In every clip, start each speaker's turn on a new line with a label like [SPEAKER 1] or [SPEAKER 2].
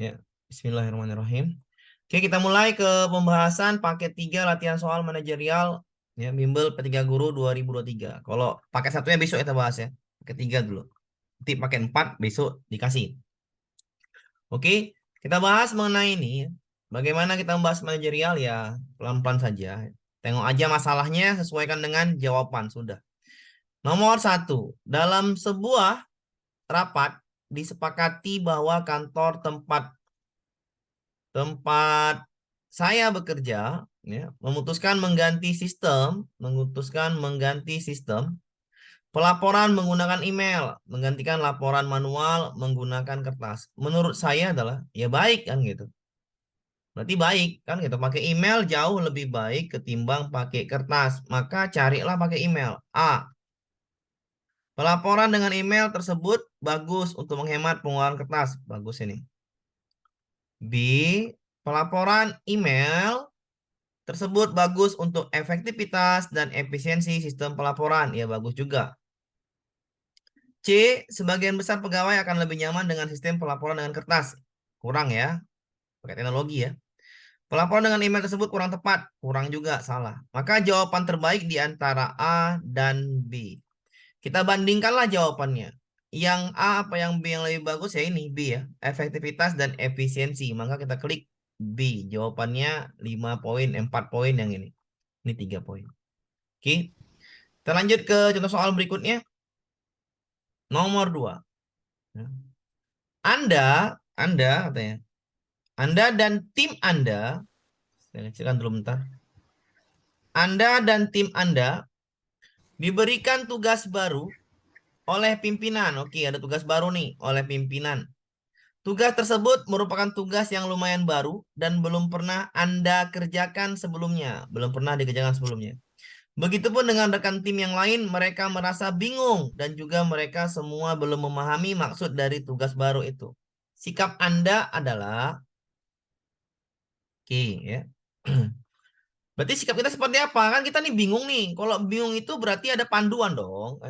[SPEAKER 1] Ya, Bismillahirrahmanirrahim. Oke, kita mulai ke pembahasan paket 3 latihan soal manajerial ya, Bimbel P3 Guru 2023. Kalau paket satunya besok kita bahas ya. Paket 3 dulu. Nanti paket 4 besok dikasih. Oke, kita bahas mengenai ini ya. Bagaimana kita membahas manajerial ya, pelan-pelan saja. Tengok aja masalahnya, sesuaikan dengan jawaban sudah. Nomor 1, dalam sebuah rapat disepakati bahwa kantor tempat tempat saya bekerja ya, memutuskan mengganti sistem pelaporan menggunakan email, menggantikan laporan manual menggunakan kertas. Menurut saya adalah ya baik kan gitu. Berarti baik kan gitu. Pakai email jauh lebih baik ketimbang pakai kertas. Maka carilah pakai email. A. Pelaporan dengan email tersebut bagus untuk menghemat pengeluaran kertas. Bagus ini. B. Pelaporan email tersebut bagus untuk efektivitas dan efisiensi sistem pelaporan. Ya, bagus juga. C. Sebagian besar pegawai akan lebih nyaman dengan sistem pelaporan dengan kertas. Kurang ya, pakai teknologi ya. Pelaporan dengan email tersebut kurang tepat. Kurang juga, salah. Maka jawaban terbaik di antara A dan B. Kita bandingkanlah jawabannya. Yang A apa yang B yang lebih bagus ya ini B ya. Efektivitas dan efisiensi. Maka kita klik B. Jawabannya 5 poin, 4 poin yang ini. Ini 3 poin. Oke. Kita lanjut ke contoh soal berikutnya. Nomor 2. Anda katanya. Anda dan tim Anda, saya kecilkan dulu bentar. Anda dan tim Anda diberikan tugas baru oleh pimpinan. Oke, ada tugas baru nih oleh pimpinan. Tugas tersebut merupakan tugas yang lumayan baru dan belum pernah Anda kerjakan sebelumnya. Belum pernah dikerjakan sebelumnya. Begitupun dengan rekan tim yang lain, mereka merasa bingung dan juga mereka semua belum memahami maksud dari tugas baru itu. Sikap Anda adalah, oke ya. Berarti sikap kita seperti apa? Kan kita nih bingung nih. Kalau bingung itu berarti ada panduan dong.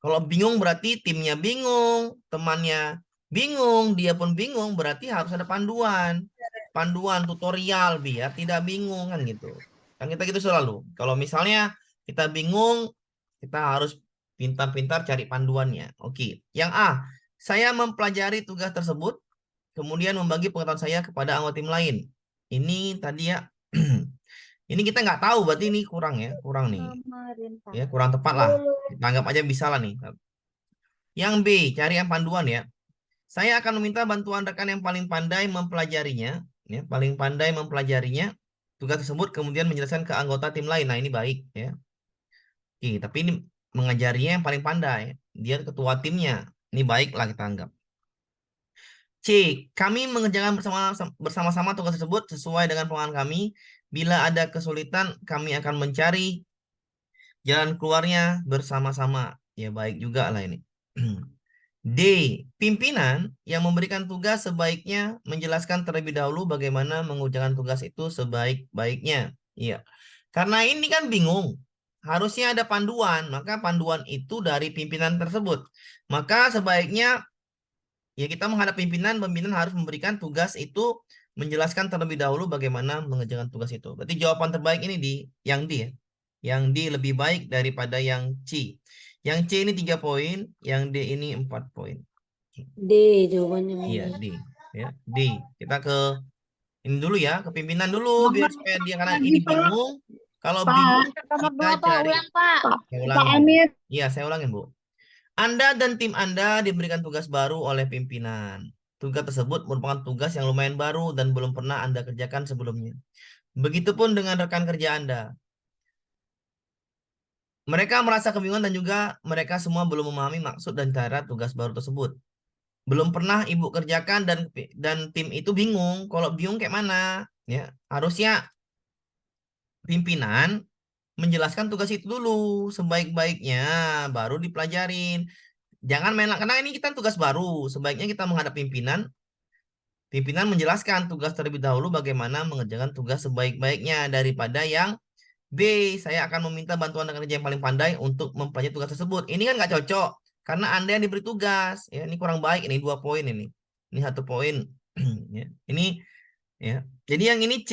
[SPEAKER 1] Kalau bingung berarti timnya bingung, temannya bingung, dia pun bingung, berarti harus ada panduan. Panduan tutorial biar tidak bingung kan gitu. Kan kita gitu selalu. Kalau misalnya kita bingung, kita harus pintar-pintar cari panduannya. Oke. Yang A, saya mempelajari tugas tersebut, kemudian membagi pengetahuan saya kepada anggota tim lain. Ini tadi ya. Ini kita nggak tahu, berarti ini kurang ya, kurang nih. Ya, kurang tepat lah. Kita anggap aja bisa lah nih. Yang B, cari yang panduan ya. Saya akan meminta bantuan rekan yang paling pandai mempelajarinya, ya, paling pandai mempelajarinya tugas tersebut, kemudian menjelaskan ke anggota tim lain. Nah, ini baik ya. Oke, tapi ini mengajarinya yang paling pandai. Dia ketua timnya. Ini baik lah kita anggap. C. Kami mengerjakan bersama-sama tugas tersebut sesuai dengan pengalaman kami. Bila ada kesulitan, kami akan mencari jalan keluarnya bersama-sama. Ya baik juga lah ini. D. Pimpinan yang memberikan tugas sebaiknya menjelaskan terlebih dahulu bagaimana mengerjakan tugas itu sebaik-baiknya. Iya. Karena ini kan bingung. Harusnya ada panduan, maka panduan itu dari pimpinan tersebut. Maka sebaiknya ya kita menghadap pimpinan, pimpinan harus memberikan tugas itu menjelaskan terlebih dahulu bagaimana mengerjakan tugas itu. Berarti jawaban terbaik ini di yang D ya. Yang D lebih baik daripada yang C. Yang C ini 3 poin, yang D ini 4 poin.
[SPEAKER 2] D jawabannya
[SPEAKER 1] Iya,
[SPEAKER 2] memang.
[SPEAKER 1] D. Ya, D. Kita ke ini dulu ya, ke pimpinan dulu biar
[SPEAKER 3] Nomor
[SPEAKER 1] supaya dia karena
[SPEAKER 3] lagi
[SPEAKER 1] ini
[SPEAKER 3] Pak.
[SPEAKER 1] bingung. Kalau
[SPEAKER 3] Pak.
[SPEAKER 1] bingung
[SPEAKER 3] Nomor
[SPEAKER 1] kita
[SPEAKER 3] dua Pak,
[SPEAKER 1] cari.
[SPEAKER 3] ulang Pak.
[SPEAKER 1] Saya
[SPEAKER 3] Pak
[SPEAKER 1] ulangin.
[SPEAKER 3] Amir.
[SPEAKER 1] Iya, saya ulangin, Bu. Anda dan tim Anda diberikan tugas baru oleh pimpinan. Tugas tersebut merupakan tugas yang lumayan baru dan belum pernah Anda kerjakan sebelumnya. Begitupun dengan rekan kerja Anda. Mereka merasa kebingungan dan juga mereka semua belum memahami maksud dan cara tugas baru tersebut. Belum pernah Ibu kerjakan dan tim itu bingung. Kalau bingung kayak mana? Ya, harusnya pimpinan menjelaskan tugas itu dulu sebaik-baiknya, baru dipelajarin. Jangan main karena ini kita tugas baru. Sebaiknya kita menghadap pimpinan. Pimpinan menjelaskan tugas terlebih dahulu bagaimana mengerjakan tugas sebaik-baiknya daripada yang B. Saya akan meminta bantuan rekan kerja yang paling pandai untuk mempelajari tugas tersebut. Ini kan nggak cocok karena Anda yang diberi tugas. Ya, ini kurang baik. Ini 2 poin ini. Ini 1 poin. Ya, ini ya. Jadi yang ini C.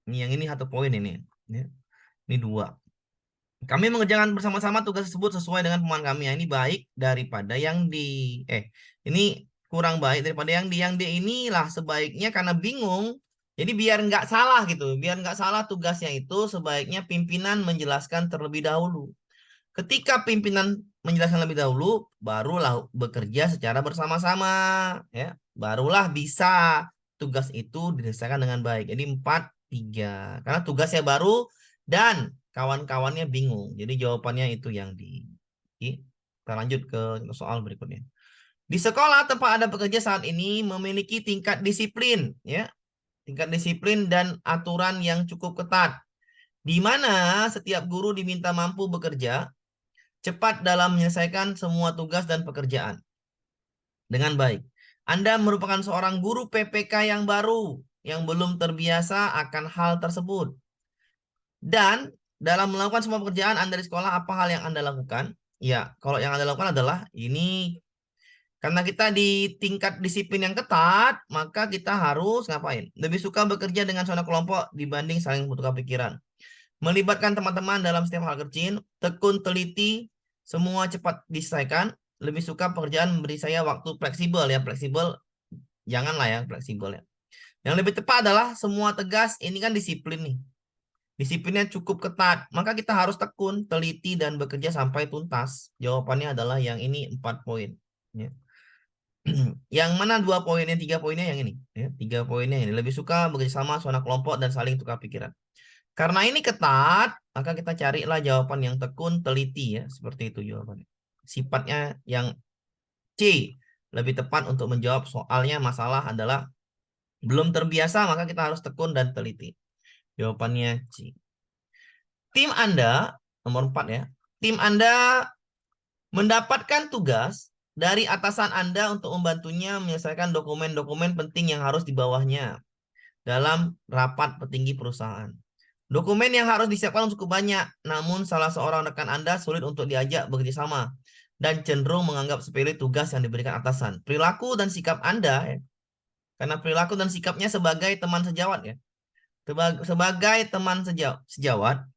[SPEAKER 1] Ini yang ini 1 poin ini. Ya. Ini 2. Kami mengerjakan bersama-sama tugas tersebut sesuai dengan pemahaman kami. Ya, ini baik daripada yang di ini kurang baik daripada yang di inilah sebaiknya karena bingung. Jadi biar nggak salah gitu, biar nggak salah tugasnya itu sebaiknya pimpinan menjelaskan terlebih dahulu. Ketika pimpinan menjelaskan lebih dahulu, barulah bekerja secara bersama-sama, ya. Barulah bisa tugas itu diselesaikan dengan baik. Jadi 4-3. Karena tugasnya baru dan kawan-kawannya bingung. Jadi jawabannya itu yang di. Kita lanjut ke soal berikutnya. Di sekolah tempat Anda bekerja saat ini memiliki tingkat disiplin, ya. Tingkat disiplin dan aturan yang cukup ketat, di mana setiap guru diminta mampu bekerja cepat dalam menyelesaikan semua tugas dan pekerjaan dengan baik. Anda merupakan seorang guru PPK yang baru, yang belum terbiasa akan hal tersebut. Dan dalam melakukan semua pekerjaan Anda di sekolah, apa hal yang Anda lakukan? Ya, kalau yang Anda lakukan adalah ini, karena kita di tingkat disiplin yang ketat, maka kita harus ngapain? Lebih suka bekerja dengan suasana kelompok dibanding saling bertukar pikiran. Melibatkan teman-teman dalam setiap hal kecil, tekun, teliti, semua cepat diselesaikan. Lebih suka pekerjaan memberi saya waktu fleksibel, ya. Fleksibel, janganlah ya fleksibel, ya. Yang lebih tepat adalah semua tegas. Ini kan disiplin nih. Disiplinnya cukup ketat. Maka kita harus tekun, teliti, dan bekerja sampai tuntas. Jawabannya adalah yang ini 4 poin. Ya. Yang mana 2 poinnya, 3 poinnya yang ini. Ya, 3 poinnya ini. Lebih suka bekerja sama, suasana kelompok, dan saling tukar pikiran. Karena ini ketat, maka kita carilah jawaban yang tekun, teliti, ya. Seperti itu jawabannya. Sifatnya yang C. Lebih tepat untuk menjawab soalnya masalah adalah belum terbiasa, maka kita harus tekun dan teliti. Jawabannya C. Tim Anda, nomor 4 ya. Tim Anda mendapatkan tugas dari atasan Anda untuk membantunya menyelesaikan dokumen-dokumen penting yang harus di bawahnya dalam rapat petinggi perusahaan. Dokumen yang harus disiapkan cukup banyak, namun salah seorang rekan Anda sulit untuk diajak bekerja sama dan cenderung menganggap sepele tugas yang diberikan atasan. Perilaku dan sikap Anda, ya, karena perilaku dan sikapnya sebagai teman sejawat, ya, sebagai teman sejawat,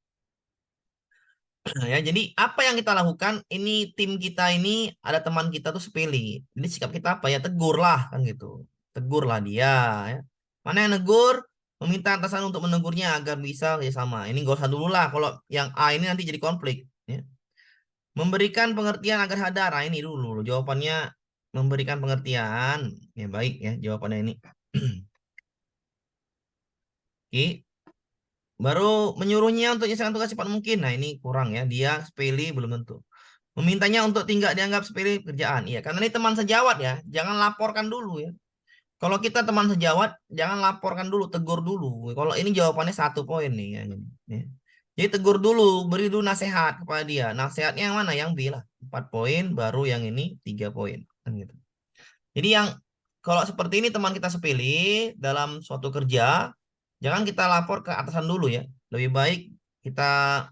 [SPEAKER 1] ya. Jadi apa yang kita lakukan? Ini tim kita ini ada teman kita tuh sepele. Jadi sikap kita apa ya? Tegur lah kan gitu. Tegur lah dia, ya. Mana yang negur? Meminta atasan untuk menegurnya agar bisa ya sama. Ini gak usah dulu lah. Kalau yang A ini nanti jadi konflik, ya. Memberikan pengertian agar sadar. Nah, ini dulu jawabannya, memberikan pengertian. Ya baik ya jawabannya ini. Oke. Baru menyuruhnya untuk menyelesaikan tugas cepat mungkin. Nah, ini kurang ya. Dia sepele belum tentu. Memintanya untuk tidak dianggap sepele kerjaan. Iya, karena ini teman sejawat ya. Jangan laporkan dulu ya. Kalau kita teman sejawat, jangan laporkan dulu, tegur dulu. Kalau ini jawabannya 1 poin nih ya. Ya. Jadi tegur dulu, beri dulu nasihat kepada dia. Nasihatnya yang mana? Yang B lah. 4 poin, baru yang ini 3 poin. Kan gitu. Jadi yang kalau seperti ini teman kita sepele dalam suatu kerja, jangan kita lapor ke atasan dulu ya. Lebih baik kita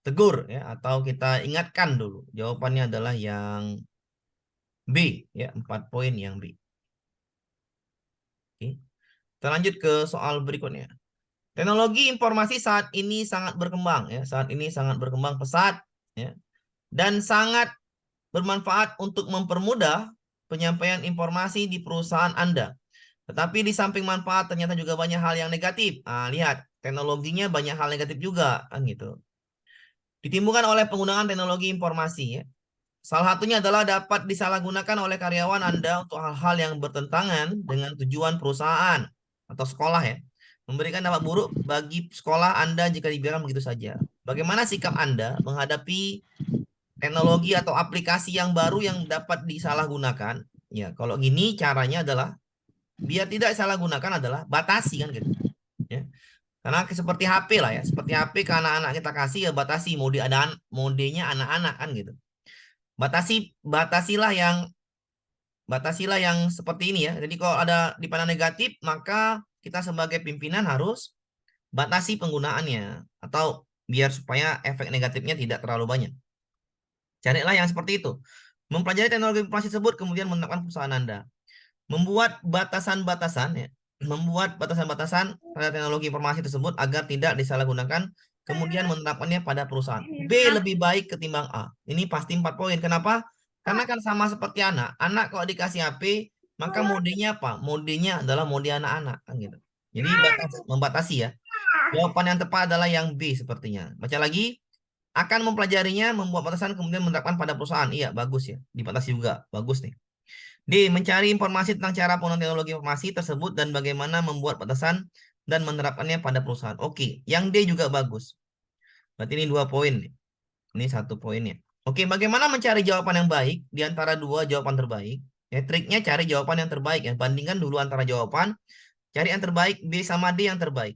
[SPEAKER 1] tegur ya atau kita ingatkan dulu. Jawabannya adalah yang B ya, 4 poin yang B. Oke. Kita lanjut ke soal berikutnya. Teknologi informasi saat ini sangat berkembang ya, saat ini sangat berkembang pesat ya dan sangat bermanfaat untuk mempermudah penyampaian informasi di perusahaan Anda. Tetapi di samping manfaat ternyata juga banyak hal yang negatif. Nah, lihat, teknologinya banyak hal negatif juga kan gitu. Ditimbulkan oleh penggunaan teknologi informasi ya. Salah satunya adalah dapat disalahgunakan oleh karyawan Anda untuk hal-hal yang bertentangan dengan tujuan perusahaan atau sekolah ya. Memberikan dampak buruk bagi sekolah Anda jika dibiarkan begitu saja. Bagaimana sikap Anda menghadapi teknologi atau aplikasi yang baru yang dapat disalahgunakan? Ya, kalau gini caranya adalah biar tidak disalahgunakan adalah batasi kan gitu. Ya. Karena seperti HP lah ya, seperti HP ke anak-anak kita kasih ya batasi modenya anak-anak kan gitu. Batasilah yang seperti ini ya. Jadi kalau ada di panah negatif, maka kita sebagai pimpinan harus batasi penggunaannya atau biar supaya efek negatifnya tidak terlalu banyak. Carilah yang seperti itu. Mempelajari teknologi informasi tersebut kemudian menetapkan perusahaan Anda. membuat batasan-batasan ya, membuat batasan-batasan pada teknologi informasi tersebut agar tidak disalahgunakan, kemudian menerapkannya pada perusahaan. B lebih baik ketimbang A. Ini pasti 4 poin. Kenapa? Karena kan sama seperti anak. Anak kalau dikasih HP, maka modenya apa? Modenya adalah mode anak-anak kan gitu. Jadi membatasi ya. Jawaban yang tepat adalah yang B sepertinya. Baca lagi. Akan mempelajarinya, membuat batasan, kemudian menerapkan pada perusahaan. Iya, bagus ya. Dibatasi juga. Bagus nih. D. Mencari informasi tentang cara penggunaan teknologi informasi tersebut dan bagaimana membuat batasan dan menerapkannya pada perusahaan. Oke, yang D juga bagus. Berarti ini 2 poin. Ini 1 poinnya. Oke, bagaimana mencari jawaban yang baik di antara 2 jawaban terbaik? Ya, triknya cari jawaban yang terbaik ya. Bandingkan dulu antara jawaban, cari yang terbaik, B sama D yang terbaik.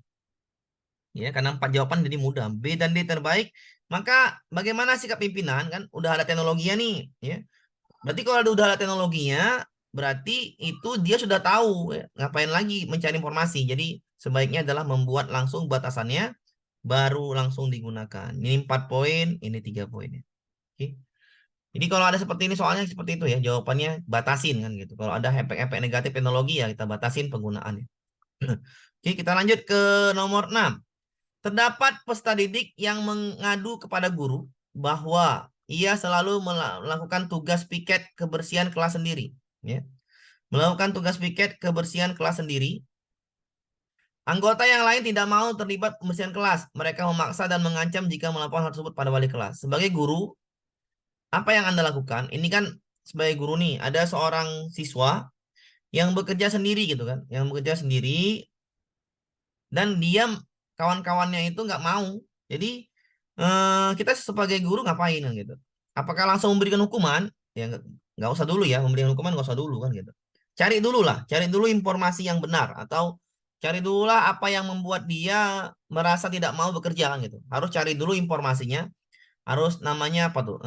[SPEAKER 1] Ya, karena 4 jawaban jadi mudah. B dan D terbaik. Maka bagaimana sikap pimpinan kan? Udah ada teknologinya nih, ya. Berarti kalau udah ada teknologinya, berarti itu dia sudah tahu ya, ngapain lagi mencari informasi. Jadi sebaiknya adalah membuat langsung batasannya, baru langsung digunakan. Ini 4 poin, ini 3 poin. Oke. Jadi kalau ada seperti ini soalnya seperti itu ya, jawabannya batasin kan gitu. Kalau ada efek-efek negatif teknologi ya kita batasin penggunaannya. Oke, kita lanjut ke nomor 6. Terdapat peserta didik yang mengadu kepada guru bahwa ia selalu melakukan tugas piket kebersihan kelas sendiri. Ya. Melakukan tugas piket kebersihan kelas sendiri. Anggota yang lain tidak mau terlibat pembersihan kelas. Mereka memaksa dan mengancam jika melakukan hal tersebut pada wali kelas. Sebagai guru, apa yang Anda lakukan? Ini kan sebagai guru nih, ada seorang siswa yang bekerja sendiri gitu kan. Yang bekerja sendiri dan dia kawan-kawannya itu nggak mau. Jadi kita sebagai guru ngapain kan gitu? Apakah langsung memberikan hukuman? Ya nggak usah dulu ya, memberikan hukuman nggak usah dulu kan gitu. Cari dulu lah, cari dulu informasi yang benar atau cari dulu lah apa yang membuat dia merasa tidak mau bekerja kan gitu. Harus cari dulu informasinya, harus namanya apa tuh?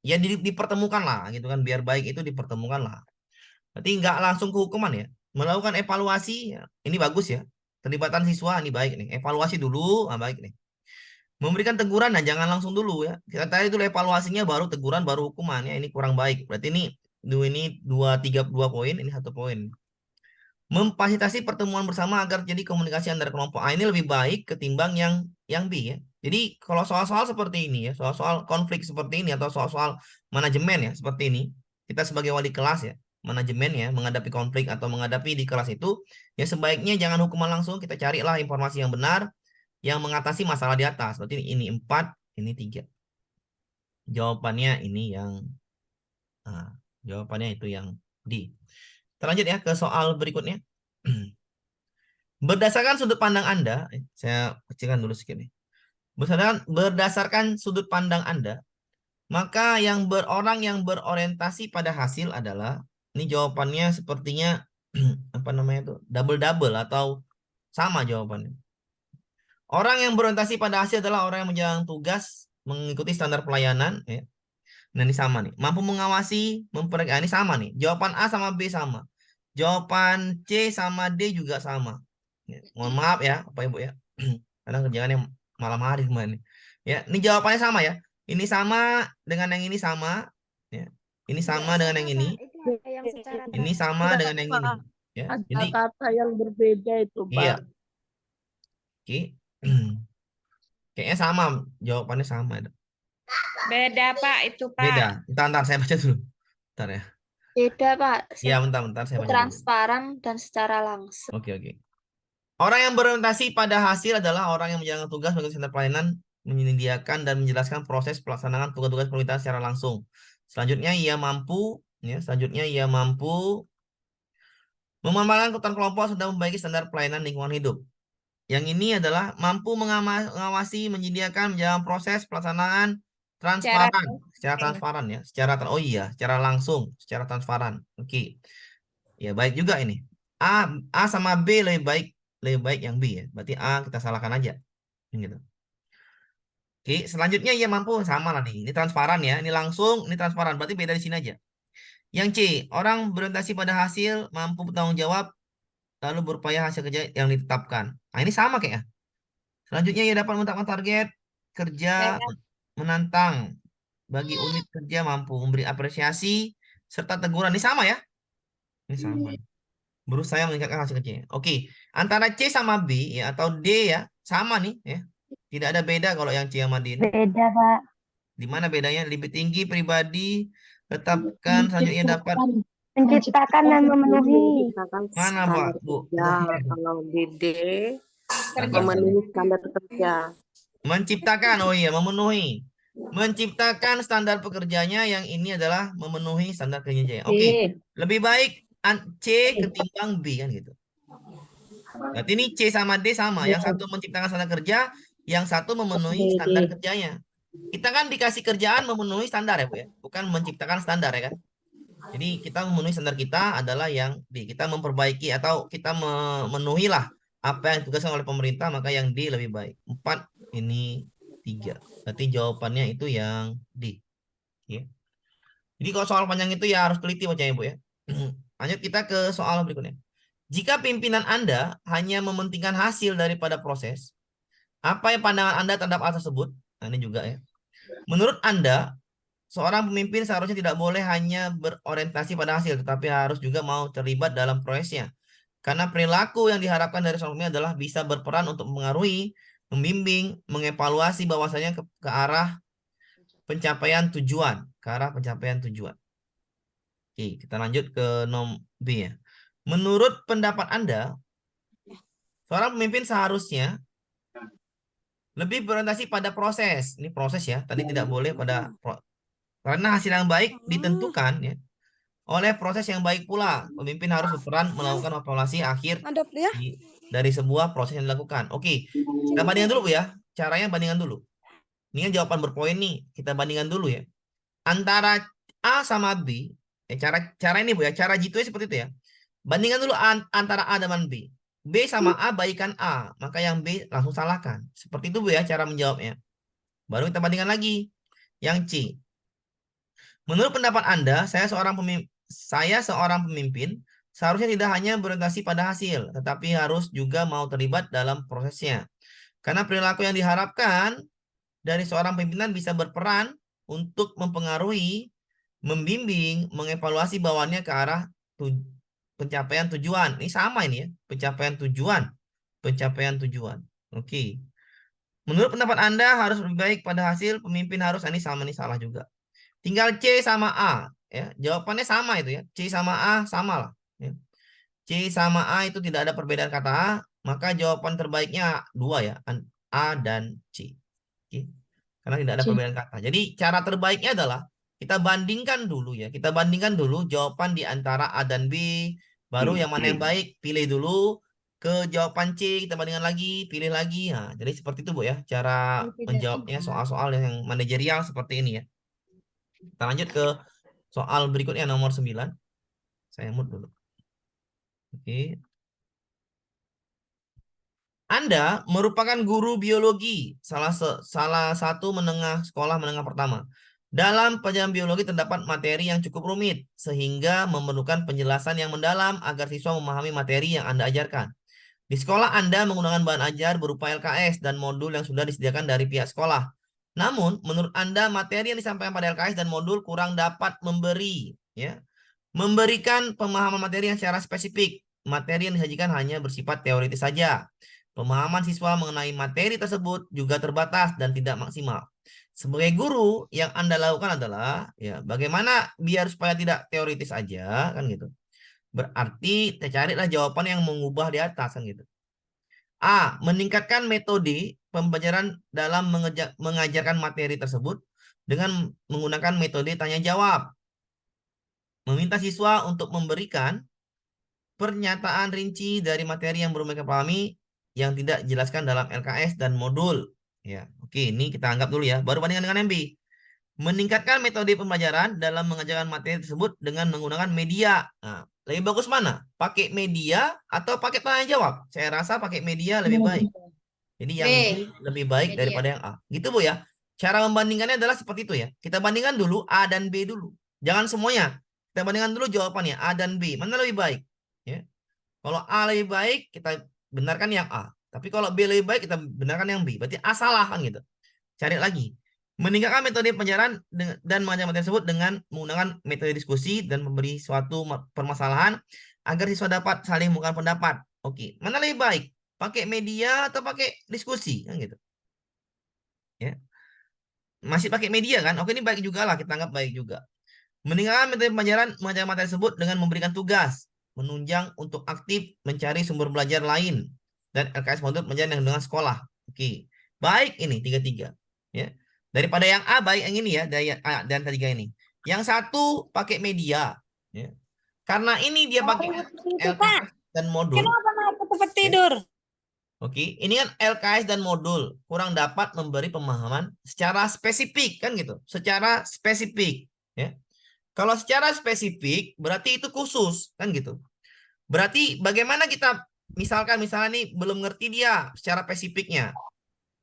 [SPEAKER 1] Ya dipertemukan lah gitu kan, biar baik itu dipertemukan lah. Berarti nggak langsung ke hukuman ya. Melakukan evaluasi, ya, ini bagus ya. Terlibatan siswa, ini baik nih. Evaluasi dulu, baik nih. Memberikan teguran, nah jangan langsung dulu ya. Kita tadi dulu evaluasinya, baru teguran, baru hukuman ya. Ini kurang baik. Berarti ini 2 poin, ini 1 poin. Memfasilitasi pertemuan bersama agar jadi komunikasi antar kelompok. Ini lebih baik ketimbang yang B ya. Jadi kalau soal-soal seperti ini ya, soal-soal konflik seperti ini atau soal-soal manajemen ya seperti ini, kita sebagai wali kelas ya, manajemen ya, menghadapi konflik atau menghadapi di kelas itu, ya sebaiknya jangan hukuman langsung, kita carilah informasi yang benar yang mengatasi masalah di atas. Berarti ini 4, ini 3. Jawabannya ini nah, jawabannya itu yang D. Terlanjut ya ke soal berikutnya. Berdasarkan sudut pandang Anda, saya kecilkan dulu sedikit nih. Berdasarkan sudut pandang Anda, maka orang yang berorientasi pada hasil adalah, ini jawabannya sepertinya apa namanya itu, double-double atau sama jawabannya. Orang yang berorientasi pada hasil adalah orang yang menjalankan tugas mengikuti standar pelayanan. Ya. Nah ini sama nih. Mampu mengawasi, ini sama nih. Jawaban A sama B sama. Jawaban C sama D juga sama. Ya, mohon maaf ya, Bapak Ibu ya. Karena kerjaannya malam hari kemarin. Ya, ini jawabannya sama ya. Ini sama dengan yang ini sama. Ya. Ini sama dengan yang ini.
[SPEAKER 2] Itu ada yang secara
[SPEAKER 1] Ini sama
[SPEAKER 3] Enggak,
[SPEAKER 1] dengan yang ini.
[SPEAKER 3] Pak.
[SPEAKER 1] Ya.
[SPEAKER 3] Ada
[SPEAKER 1] Jadi,
[SPEAKER 3] kata yang berbeda itu, Pak.
[SPEAKER 1] iya. Oke. Kayaknya sama. Jawabannya sama.
[SPEAKER 4] Beda, Pak, itu, Pak.
[SPEAKER 1] Beda. Ntar saya baca dulu. Ntar ya.
[SPEAKER 2] Beda, Pak.
[SPEAKER 1] Iya, bentar saya baca dulu.
[SPEAKER 2] Transparan dan secara langsung.
[SPEAKER 1] Oke. Orang yang berorientasi pada hasil adalah orang yang menjalankan tugas sebagai standar pelayanan, menyediakan dan menjelaskan proses pelaksanaan tugas-tugas pemerintahan secara langsung. Selanjutnya ia mampu memanfaatkan kebutuhan kelompok sudah memperbaiki standar pelayanan lingkungan hidup. Yang ini adalah mampu mengawasi, menyediakan, menjalankan proses pelaksanaan transparan, secara transparan ya, secara langsung, secara transparan. Oke. Ya, baik juga ini. A sama B lebih baik yang B ya. Berarti A kita salahkan aja. Gitu. Oke, selanjutnya ia mampu sama lah nih. Ini transparan ya, ini langsung, ini transparan. Berarti beda di sini aja. Yang C, orang berorientasi pada hasil, mampu bertanggung jawab, lalu berupaya hasil kerja yang ditetapkan. Nah, ini sama kayaknya. Selanjutnya ia dapat menetapkan target kerja, menantang bagi unit kerja, mampu memberi apresiasi serta teguran. Ini sama ya. Ini sama. Berusaha meningkatkan hasil kerjanya. Oke, antara C sama B ya atau D ya, sama nih ya. Tidak ada beda kalau yang C sama D ini.
[SPEAKER 5] Beda, Pak.
[SPEAKER 1] Di mana bedanya? Lebih tinggi pribadi, tetapkan selanjutnya dapat
[SPEAKER 5] Menciptakan dan memenuhi.
[SPEAKER 3] Menciptakan
[SPEAKER 1] mana,
[SPEAKER 3] standar
[SPEAKER 1] Pak? Bu.
[SPEAKER 3] kerja. Kalau di D,
[SPEAKER 4] Kerja.
[SPEAKER 3] memenuhi standar kerja.
[SPEAKER 1] Menciptakan, oh iya, memenuhi. Menciptakan standar pekerjaannya yang ini adalah memenuhi standar kerjanya. Oke, lebih baik C ketimbang B kan gitu. Berarti ini C sama D sama. Yang satu menciptakan standar kerja, yang satu memenuhi standar kerjanya. Kita kan dikasih kerjaan memenuhi standar ya, Bu ya. Bukan menciptakan standar ya kan. Jadi kita memenuhi standar kita adalah yang D. Kita memperbaiki atau kita memenuhi lah apa yang ditugaskan oleh pemerintah, maka yang D lebih baik. 4, ini 3. Berarti jawabannya itu yang D. Ya. Jadi kalau soal panjang itu ya harus teliti bacanya, Bu ya. Lanjut kita ke soal berikutnya. Jika pimpinan Anda hanya mementingkan hasil daripada proses, apa yang pandangan Anda terhadap hal tersebut? Nah, ini juga ya. Menurut Anda, seorang pemimpin seharusnya tidak boleh hanya berorientasi pada hasil, tetapi harus juga mau terlibat dalam prosesnya. Karena perilaku yang diharapkan dari seorang pemimpin adalah bisa berperan untuk mempengaruhi, membimbing, mengevaluasi bahwasanya ke arah pencapaian tujuan. Ke arah pencapaian tujuan. Oke, kita lanjut ke nomor B ya. Menurut pendapat Anda, seorang pemimpin seharusnya lebih berorientasi pada proses. Ini proses ya. Tadi tidak boleh pada karena hasil yang baik ditentukan ya oleh proses yang baik pula. Pemimpin harus berperan melakukan evaluasi akhir dari sebuah proses yang dilakukan. Oke, kita bandingkan dulu Bu ya. Caranya bandingkan dulu. Ini kan jawaban berpoin nih. Kita bandingkan dulu ya. Antara A sama B. Cara ini Bu ya. Cara jitu seperti itu ya. Bandingkan dulu antara A dengan B. B sama A baikan A. Maka yang B langsung salahkan. Seperti itu Bu ya cara menjawabnya. Baru kita bandingkan lagi. Yang C. Menurut pendapat Anda, saya seorang pemimpin seharusnya tidak hanya berorientasi pada hasil, tetapi harus juga mau terlibat dalam prosesnya. Karena perilaku yang diharapkan dari seorang pimpinan bisa berperan untuk mempengaruhi, membimbing, mengevaluasi bawaannya ke arah pencapaian tujuan. Ini sama ini ya, pencapaian tujuan. Pencapaian tujuan. Oke. Menurut pendapat Anda harus lebih baik pada hasil, pemimpin harus, ini sama, ini salah juga. Tinggal C sama A. Ya, jawabannya sama itu ya. C sama A sama lah. Ya. C sama A itu tidak ada perbedaan kata A. Maka jawaban terbaiknya 2 ya. A dan C. Oke. Karena tidak ada perbedaan kata. Jadi cara terbaiknya adalah kita bandingkan dulu ya. Kita bandingkan dulu jawaban di antara A dan B. Baru yang mana yang baik pilih dulu. Ke jawaban C kita bandingkan lagi. Pilih lagi. Nah, jadi seperti itu Bu ya. Cara menjawabnya soal-soal yang manajerial seperti ini ya. Kita lanjut ke soal berikutnya nomor 9. Saya mute dulu. Oke. Anda merupakan guru biologi, salah satu sekolah menengah pertama. Dalam pelajaran biologi terdapat materi yang cukup rumit, sehingga memerlukan penjelasan yang mendalam agar siswa memahami materi yang Anda ajarkan. Di sekolah Anda menggunakan bahan ajar berupa LKS dan modul yang sudah disediakan dari pihak sekolah. Namun, menurut Anda materi yang disampaikan pada LKS dan modul kurang dapat memberikan pemahaman materi yang secara spesifik. Materi yang disajikan hanya bersifat teoritis saja. Pemahaman siswa mengenai materi tersebut juga terbatas dan tidak maksimal. Sebagai guru, yang Anda lakukan adalah ya bagaimana biar supaya tidak teoritis aja kan gitu. Berarti carilah jawaban yang mengubah di atas kan gitu. A. Meningkatkan metode pembelajaran dalam mengajarkan materi tersebut dengan menggunakan metode tanya jawab. Meminta siswa untuk memberikan pernyataan rinci dari materi yang belum mereka pahami yang tidak dijelaskan dalam LKS dan modul. Ya, oke, ini kita anggap dulu ya. Baru bandingkan dengan MB. Meningkatkan metode pembelajaran dalam mengajarkan materi tersebut dengan menggunakan media. Nah, lebih bagus mana? Pakai media atau pakai tanya jawab? Saya rasa pakai media lebih baik. Jadi yang B lebih baik daripada yang A. Gitu Bu ya. Cara membandingkannya adalah seperti itu ya. Kita bandingkan dulu A dan B dulu. Jangan semuanya. Kita bandingkan dulu jawabannya A dan B. Mana lebih baik? Ya. Kalau A lebih baik, kita benarkan yang A. Tapi kalau B lebih baik, kita benarkan yang B. Berarti A salah kan gitu. Cari lagi. Meningkatkan metode penjelasan dan macam-macam tersebut dengan menggunakan metode diskusi dan memberi suatu permasalahan agar siswa dapat saling mengungkapkan pendapat. Oke, mana lebih baik? Pakai media atau pakai diskusi? Kan gitu. Ya. Masih pakai media kan? Oke, ini baik juga lah, kita anggap baik juga. Meningkatkan metode penjelasan macam-macam tersebut dengan memberikan tugas, menunjang untuk aktif mencari sumber belajar lain dan LKS modul menjadi dengan sekolah. Oke, baik ini tiga-tiga. Ya. Daripada yang A baik yang ini ya, dari A dan tiga ini. Yang satu pakai media, ya. Karena ini dia pakai LKS dan modul.
[SPEAKER 4] Kenapa naik ke tempat tidur?
[SPEAKER 1] Oke, ini kan LKS dan modul kurang dapat memberi pemahaman secara spesifik kan gitu, secara spesifik. Ya. Kalau secara spesifik berarti itu khusus kan gitu. Berarti bagaimana kita misalnya nih belum ngerti dia secara spesifiknya.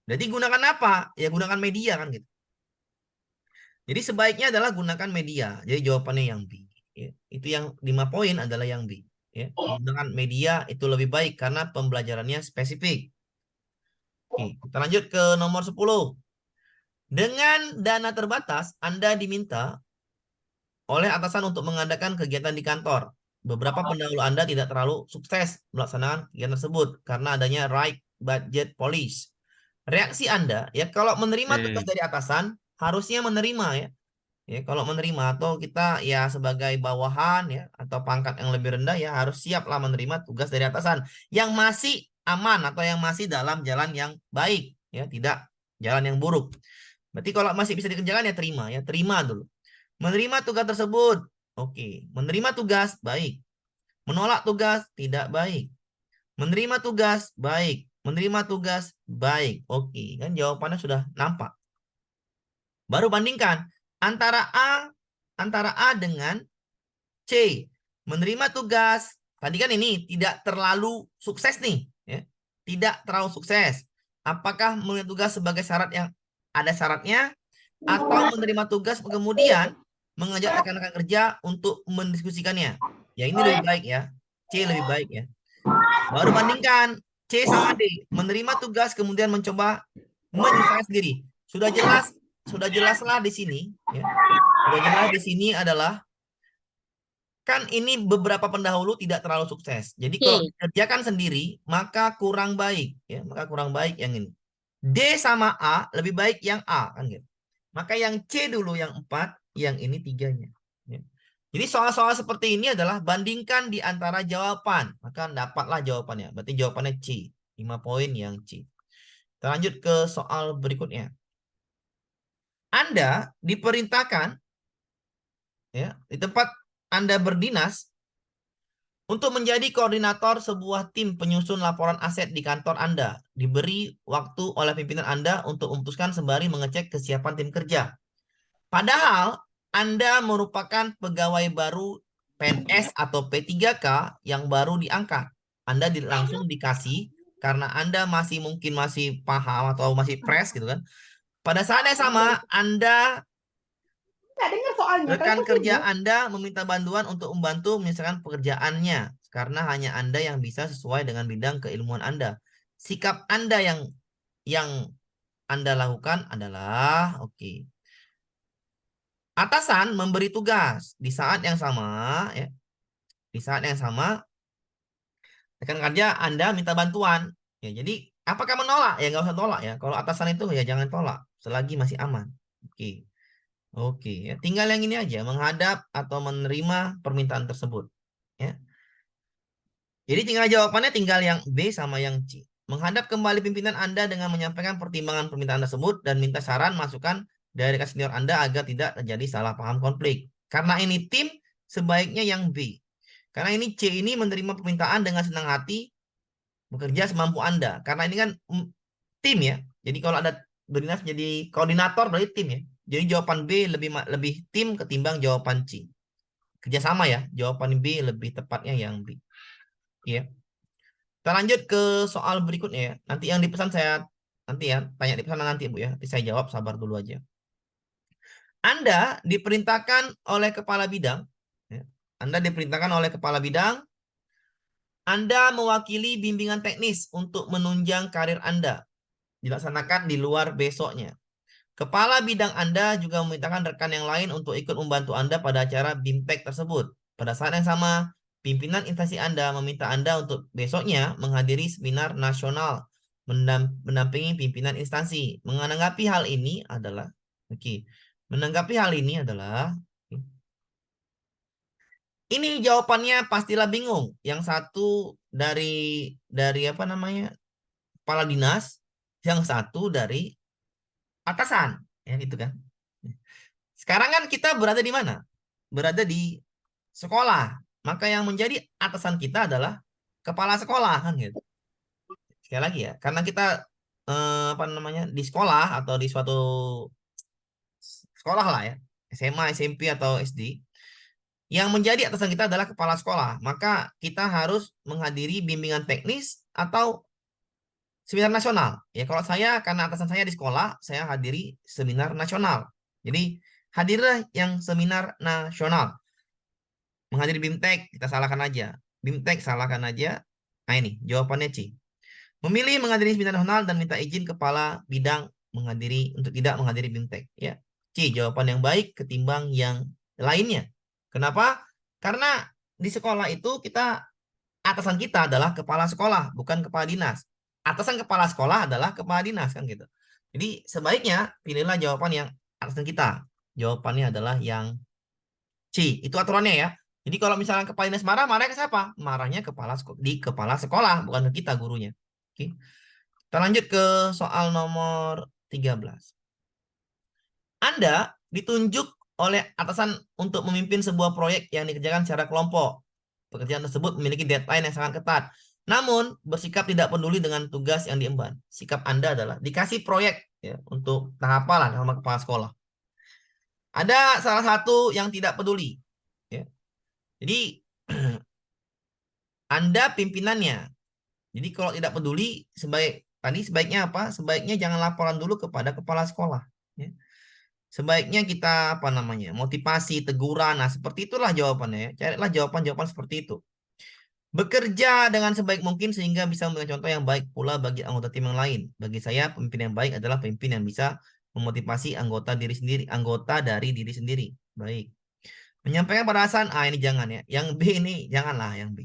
[SPEAKER 1] Jadi gunakan apa? Ya gunakan media kan gitu. Jadi sebaiknya adalah gunakan media. Jadi jawabannya yang B. Ya. Itu yang 5 poin adalah yang B. Ya. Menggunakan media itu lebih baik karena pembelajarannya spesifik. Oke, kita lanjut ke nomor 10. Dengan dana terbatas, Anda diminta oleh atasan untuk mengadakan kegiatan di kantor. Beberapa pendahulu Anda tidak terlalu sukses melaksanakan kegiatan tersebut karena adanya right budget policy. Reaksi Anda, ya kalau menerima tugas dari atasan, harusnya menerima ya. Ya, kalau menerima atau kita ya sebagai bawahan ya atau pangkat yang lebih rendah ya harus siaplah menerima tugas dari atasan yang masih aman atau yang masih dalam jalan yang baik ya, tidak jalan yang buruk. Berarti kalau masih bisa dikerjakan ya terima dulu. Menerima tugas tersebut. Oke, menerima tugas baik. Menolak tugas tidak baik. Menerima tugas baik. Menerima tugas baik. Oke, kan jawabannya sudah nampak. Baru bandingkan antara A dengan C. Menerima tugas. Tadi kan ini tidak terlalu sukses nih, ya. Tidak terlalu sukses. Apakah menerima tugas sebagai syarat yang ada syaratnya atau menerima tugas kemudian mengajak rekan-rekan kerja untuk mendiskusikannya? Ya ini lebih baik ya. C lebih baik ya. Baru bandingkan C sama D. Menerima tugas kemudian mencoba menyelesaikan sendiri. Sudah jelaslah di sini ya. Sudah jelas di sini adalah kan ini beberapa pendahulu tidak terlalu sukses. Jadi kalau dikerjakan sendiri maka kurang baik ya, maka kurang baik yang ini. D sama A lebih baik yang A kan gitu. Maka yang C dulu yang 4, yang ini 3-nya. Ya. Jadi soal-soal seperti ini adalah bandingkan di antara jawaban, maka dapatlah jawabannya. Berarti jawabannya C. 5 poin yang C. Kita lanjut ke soal berikutnya. Anda diperintahkan ya, di tempat Anda berdinas untuk menjadi koordinator sebuah tim penyusun laporan aset di kantor Anda. Diberi waktu oleh pimpinan Anda untuk memutuskan sembari mengecek kesiapan tim kerja. Padahal Anda merupakan pegawai baru PNS atau P3K yang baru diangkat. Anda langsung dikasih karena Anda mungkin masih paham atau masih fresh gitu kan. Pada saat yang sama Anda rekan kerja Anda meminta bantuan untuk membantu menyelesaikan pekerjaannya karena hanya Anda yang bisa sesuai dengan bidang keilmuan Anda. Sikap Anda yang Anda lakukan adalah oke. Atasan memberi tugas di saat yang sama ya. Di saat yang sama rekan kerja Anda minta bantuan. Ya, jadi apakah menolak? Ya nggak usah tolak ya. Kalau atasan itu ya jangan tolak selagi masih aman. Oke. Oke, ya. Tinggal yang ini aja, menghadap atau menerima permintaan tersebut. Ya. Jadi tinggal jawabannya tinggal yang B sama yang C. Menghadap kembali pimpinan Anda dengan menyampaikan pertimbangan permintaan tersebut dan minta saran masukan dari rekan senior Anda agar tidak terjadi salah paham konflik. Karena ini tim, sebaiknya yang B. Karena ini C ini menerima permintaan dengan senang hati, bekerja semampu Anda. Karena ini kan tim ya. Jadi kalau ada berdinas jadi koordinator berarti tim ya. Jadi jawaban B lebih tim ketimbang jawaban C. Kerjasama ya. Jawaban B lebih tepatnya yang B. Ya. Kita lanjut ke soal berikutnya ya. Nanti yang dipesan saya nanti ya. Tanya di pesanan nanti Bu ya. Nanti saya jawab, sabar dulu aja. Anda diperintahkan oleh kepala bidang. Ya. Anda diperintahkan oleh kepala bidang. Anda mewakili bimbingan teknis untuk menunjang karir Anda. Dilaksanakan di luar besoknya. Kepala bidang Anda juga memintakan rekan yang lain untuk ikut membantu Anda pada acara BIMTEK tersebut. Pada saat yang sama, pimpinan instansi Anda meminta Anda untuk besoknya menghadiri seminar nasional mendampingi pimpinan instansi. Menanggapi hal ini adalah ini jawabannya pastilah bingung. Yang satu dari apa namanya? Kepala dinas, yang satu dari atasan, ya gitu kan. Sekarang kan kita berada di mana? Berada di sekolah. Maka yang menjadi atasan kita adalah kepala sekolah kan gitu. Sekali lagi ya, karena kita apa namanya di sekolah atau di suatu sekolah lah ya, SMA, SMP atau SD, yang menjadi atasan kita adalah kepala sekolah. Maka kita harus menghadiri bimbingan teknis atau seminar nasional. Ya kalau saya karena atasan saya di sekolah, saya hadiri seminar nasional. Jadi hadirlah yang seminar nasional. Menghadiri BIMTEK, kita salahkan aja. BIMTEK salahkan aja. Nah ini jawabannya C. Memilih menghadiri seminar nasional dan minta izin kepala bidang untuk tidak menghadiri BIMTEK. Ya, C jawaban yang baik ketimbang yang lainnya. Kenapa? Karena di sekolah itu atasan kita adalah kepala sekolah, bukan kepala dinas. Atasan kepala sekolah adalah kepala dinas kan gitu. Jadi sebaiknya pilihlah jawaban yang atasan kita. Jawabannya adalah yang C. Itu aturannya ya. Jadi kalau misalnya kepala dinas marah, marah ke siapa? Marahnya kepala sekolah, bukan ke kita gurunya. Oke. Kita lanjut ke soal nomor 13. Anda ditunjuk oleh atasan untuk memimpin sebuah proyek yang dikerjakan secara kelompok. Pekerjaan tersebut memiliki deadline yang sangat ketat. Namun, bersikap tidak peduli dengan tugas yang diemban. Sikap Anda adalah dikasih proyek ya, untuk tahap apa lah sama kepala sekolah. Ada salah satu yang tidak peduli. Ya. Jadi, Anda pimpinannya. Jadi kalau tidak peduli, sebaiknya apa? Sebaiknya jangan laporan dulu kepada kepala sekolah. Ya. Sebaiknya kita motivasi, teguran. Nah seperti itulah jawabannya. Ya. Carilah jawaban-jawaban seperti itu. Bekerja dengan sebaik mungkin sehingga bisa memberikan contoh yang baik pula bagi anggota tim yang lain. Bagi saya, pemimpin yang baik adalah pemimpin yang bisa memotivasi anggota dari diri sendiri. Baik. Menyampaikan perasaan A ini jangan ya. Yang B ini janganlah yang B.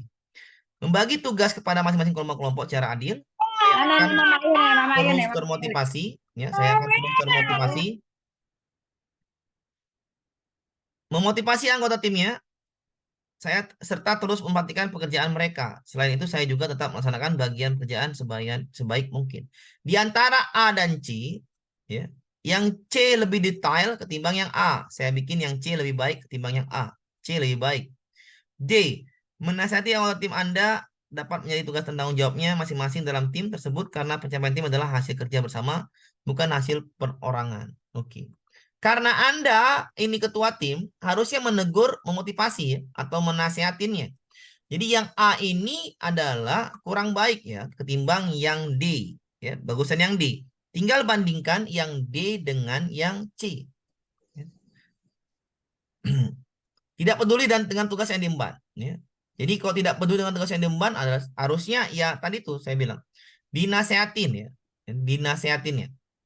[SPEAKER 1] Membagi tugas kepada masing-masing kelompok-kelompok secara adil. Saya akan terus termotivasi. Ya, saya akan terus termotivasi. Memotivasi anggota timnya. Saya serta terus memperhatikan pekerjaan mereka. Selain itu, saya juga tetap melaksanakan bagian pekerjaan sebaik mungkin. Di antara A dan C, ya, yang C lebih detail ketimbang yang A. Saya bikin yang C lebih baik ketimbang yang A. C lebih baik. D. Menasihati anggota tim Anda dapat menjadi tugas dan tanggung jawabnya masing-masing dalam tim tersebut karena pencapaian tim adalah hasil kerja bersama, bukan hasil perorangan. Oke. Karena Anda ini ketua tim, harusnya menegur, memotivasi atau menasihatinnya. Jadi yang A ini adalah kurang baik ya ketimbang yang D. Ya, bagusan yang D. Tinggal bandingkan yang D dengan yang C. Tidak peduli dengan tugas yang diemban. Ya. Jadi kalau tidak peduli dengan tugas yang diemban, harusnya ya tadi tuh saya bilang dinasehatin ya,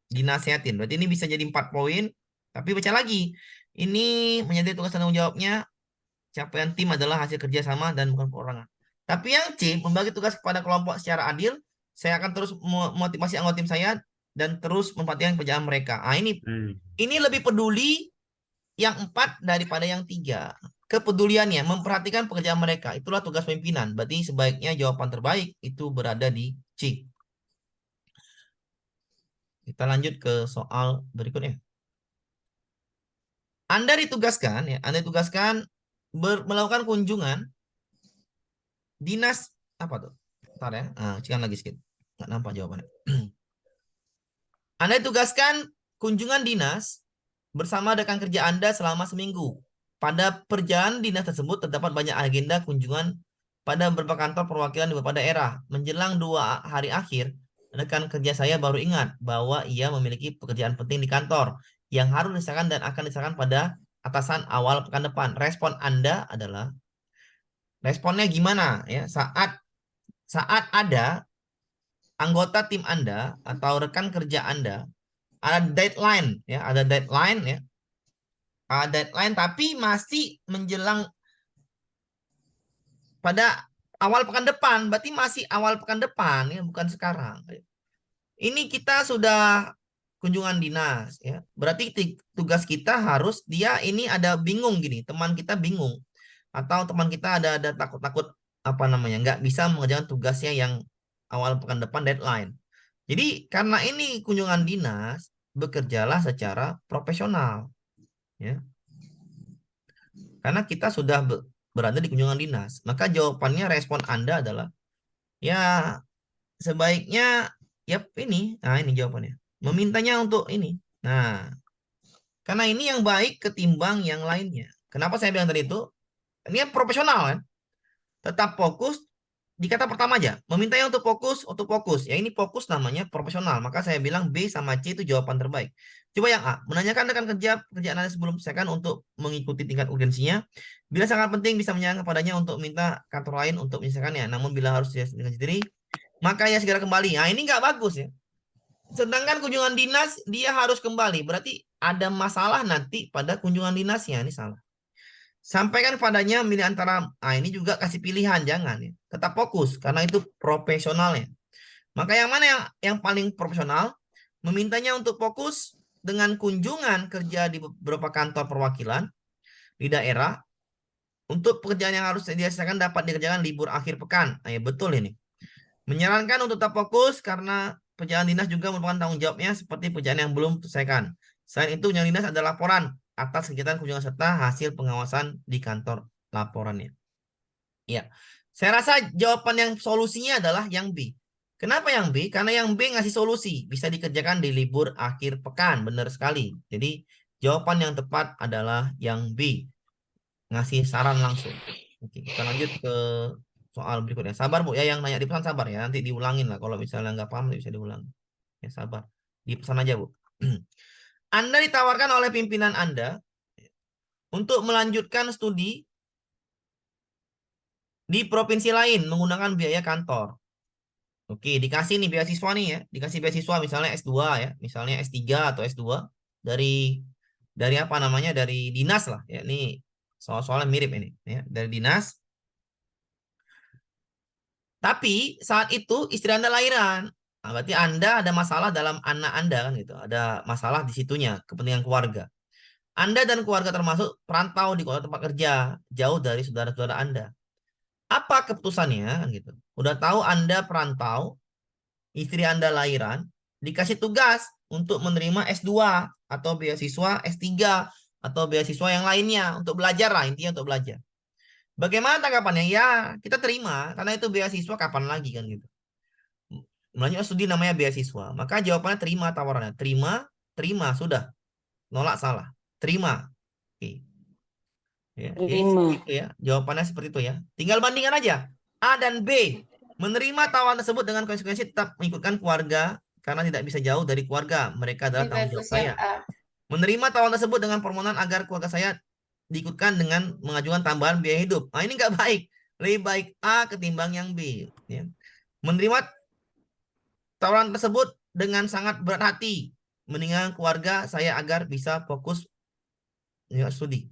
[SPEAKER 1] dinasehatin. Berarti ini bisa jadi 4 poin. Tapi baca lagi, ini menjadi tugas tanggung jawabnya, capaian tim adalah hasil kerja sama dan bukan perorangan. Tapi yang C, membagi tugas kepada kelompok secara adil, saya akan terus memotivasi anggota tim saya dan terus memperhatikan pekerjaan mereka. Ah, ini lebih peduli yang 4 daripada yang 3. Kepeduliannya, memperhatikan pekerjaan mereka. Itulah tugas pimpinan. Berarti sebaiknya jawaban terbaik itu berada di C. Kita lanjut ke soal berikutnya. Anda ditugaskan melakukan kunjungan dinas apa tuh? Bentar ya, cikan lagi sedikit. Nggak nampak jawabannya. Anda ditugaskan kunjungan dinas bersama rekan kerja Anda selama seminggu. Pada perjalanan dinas tersebut terdapat banyak agenda kunjungan pada beberapa kantor perwakilan di beberapa daerah. Menjelang 2 hari akhir, rekan kerja saya baru ingat bahwa ia memiliki pekerjaan penting di kantor yang harus diserahkan dan akan diserahkan pada atasan awal pekan depan. Respon Anda adalah, responnya gimana ya saat ada anggota tim Anda atau rekan kerja Anda ada deadline ya, ada deadline ya. Ada deadline tapi masih menjelang pada awal pekan depan, berarti masih awal pekan depan ya, bukan sekarang. Ini kita sudah kunjungan dinas ya. Berarti tugas kita harus dia ini ada bingung gini, teman kita bingung atau teman kita ada takut-takut apa namanya, nggak bisa mengerjakan tugasnya yang awal pekan depan deadline. Jadi karena ini kunjungan dinas, bekerjalah secara profesional ya. Karena kita sudah berada di kunjungan dinas, maka jawabannya respon Anda adalah ya sebaiknya ya ini. Nah, ini jawabannya. Memintanya untuk ini. Nah, karena ini yang baik ketimbang yang lainnya. Kenapa saya bilang tadi itu? Ini profesional kan? Tetap fokus di kata pertama aja. Memintanya untuk fokus. Ya ini fokus namanya profesional. Maka saya bilang B sama C itu jawaban terbaik. Coba yang A. Menanyakan rekan kerjaan Anda sebelum selesaikan untuk mengikuti tingkat urgensinya. Bila sangat penting bisa menanyakan kepadanya untuk minta kantor lain untuk menyelesaikannya. Namun bila harus dengan sendiri, maka ya segera kembali. Nah ini nggak bagus ya. Sedangkan kunjungan dinas dia harus kembali. Berarti ada masalah nanti pada kunjungan dinasnya. Ini salah. Sampaikan padanya milih antara, ini juga kasih pilihan, jangan ya. Tetap fokus karena itu profesionalnya. Maka yang mana yang paling profesional? Memintanya untuk fokus dengan kunjungan kerja di beberapa kantor perwakilan di daerah untuk pekerjaan yang harus diselesaikan dapat dikerjakan libur akhir pekan. Nah, ya betul ini. Menyarankan untuk tetap fokus karena pekerjaan dinas juga merupakan tanggung jawabnya seperti pekerjaan yang belum diselesaikan. Selain itu, pekerjaan dinas adalah laporan atas kegiatan kunjungan serta hasil pengawasan di kantor laporannya. Ya, saya rasa jawaban yang solusinya adalah yang B. Kenapa yang B? Karena yang B ngasih solusi, bisa dikerjakan di libur akhir pekan, benar sekali. Jadi jawaban yang tepat adalah yang B, ngasih saran langsung. Oke, kita lanjut ke soal berikutnya. Sabar Bu ya, yang nanya di pesan sabar ya, nanti diulangin lah. Kalau misalnya nggak paham bisa diulang. Ya sabar, di pesan aja Bu. Anda ditawarkan oleh pimpinan Anda untuk melanjutkan studi di provinsi lain menggunakan biaya kantor. Oke, dikasih nih beasiswa nih ya. Dikasih beasiswa misalnya S2 ya. Misalnya S3 atau S2 dari apa namanya? Dari dinas lah ya. Ini soal-soalnya mirip ini ya. Dari dinas. Tapi saat itu istri Anda lahiran. Nah, berarti Anda ada masalah dalam anak Anda kan gitu. Ada masalah di situnya, kepentingan keluarga. Anda dan keluarga termasuk perantau di kota tempat kerja, jauh dari saudara-saudara Anda. Apa keputusannya gitu? Udah tahu Anda perantau, istri Anda lahiran, dikasih tugas untuk menerima S2 atau beasiswa S3 atau beasiswa yang lainnya untuk belajar lah, intinya untuk belajar. Bagaimana tanggapannya? Ya, kita terima karena itu beasiswa kapan lagi kan gitu. Melanjutkan studi namanya beasiswa. Maka jawabannya terima tawarannya. Terima sudah. Nolak salah. Terima. Oke. Ya, jadi seperti itu ya. Jawabannya seperti itu ya. Tinggal bandingkan aja. A dan B. Menerima tawaran tersebut dengan konsekuensi tetap mengikutkan keluarga karena tidak bisa jauh dari keluarga. Mereka adalah tanggung jawab saya. Menerima tawaran tersebut dengan permohonan agar keluarga saya diikutkan dengan mengajukan tambahan biaya hidup. Nah, ini nggak baik. Lebih baik A ketimbang yang B. Ya. Menerima tawaran tersebut dengan sangat berat hati. Meninggalkan keluarga saya agar bisa fokus studi.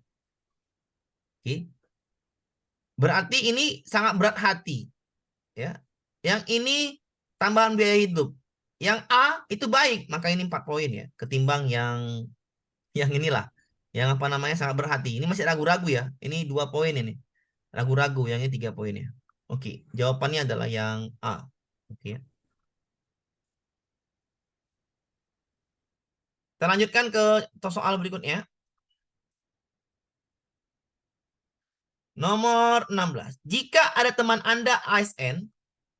[SPEAKER 1] Oke. Berarti ini sangat berat hati. Ya. Yang ini tambahan biaya hidup. Yang A itu baik, maka ini 4 poin ya. Ketimbang yang inilah. Yang apa namanya sangat berat hati. Ini masih ragu-ragu ya. Ini 2 poin ini. Ragu-ragu, yang ini 3 poin ya. Oke, jawabannya adalah yang A. Oke. Kita lanjutkan ke soal berikutnya. Nomor 16. Jika ada teman Anda ASN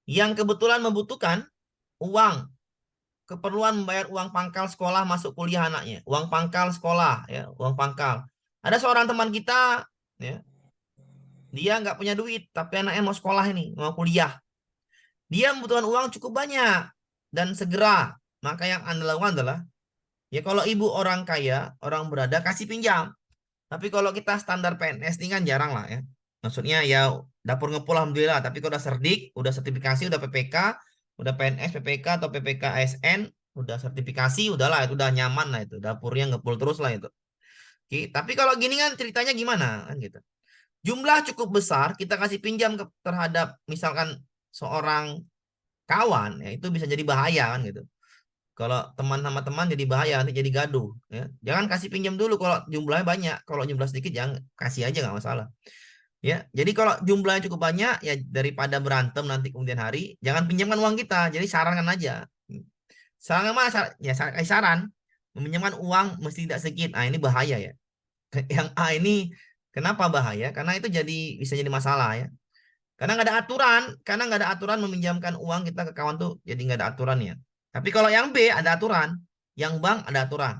[SPEAKER 1] yang kebetulan membutuhkan uang, keperluan membayar uang pangkal sekolah masuk kuliah anaknya. Uang pangkal sekolah, ya, uang pangkal. Ada seorang teman kita, ya, dia nggak punya duit, tapi anaknya mau sekolah ini, mau kuliah. Dia membutuhkan uang cukup banyak dan segera. Maka yang Anda lakukan adalah, ya kalau ibu orang kaya, orang berada, kasih pinjam. Tapi kalau kita standar PNS ini kan jarang lah ya. Maksudnya ya dapur ngepul alhamdulillah. Tapi kalau udah serdik, udah sertifikasi, udah PPK, udah PNS, PPK atau PPK ASN, udah sertifikasi, udahlah itu udah nyaman lah itu, dapurnya ngepul terus lah itu. Oke, tapi kalau gini kan ceritanya gimana kan gitu. Jumlah cukup besar kita kasih pinjam terhadap misalkan seorang kawan ya itu bisa jadi bahaya kan gitu. Kalau teman sama teman jadi bahaya, nanti jadi gaduh ya. Jangan kasih pinjam dulu kalau jumlahnya banyak. Kalau jumlah sedikit jangan kasih aja nggak masalah. Ya, jadi kalau jumlahnya cukup banyak ya daripada berantem nanti kemudian hari, jangan pinjamkan uang kita. Jadi sarankan aja. Saran mana? Ya saran meminjamkan uang mesti tidak sedikit. Nah, ini bahaya ya. Yang A ini kenapa bahaya? Karena itu bisa jadi masalah ya. Karena nggak ada aturan meminjamkan uang kita ke kawan tuh jadi nggak ada aturannya. Tapi kalau yang B ada aturan, yang bank ada aturan.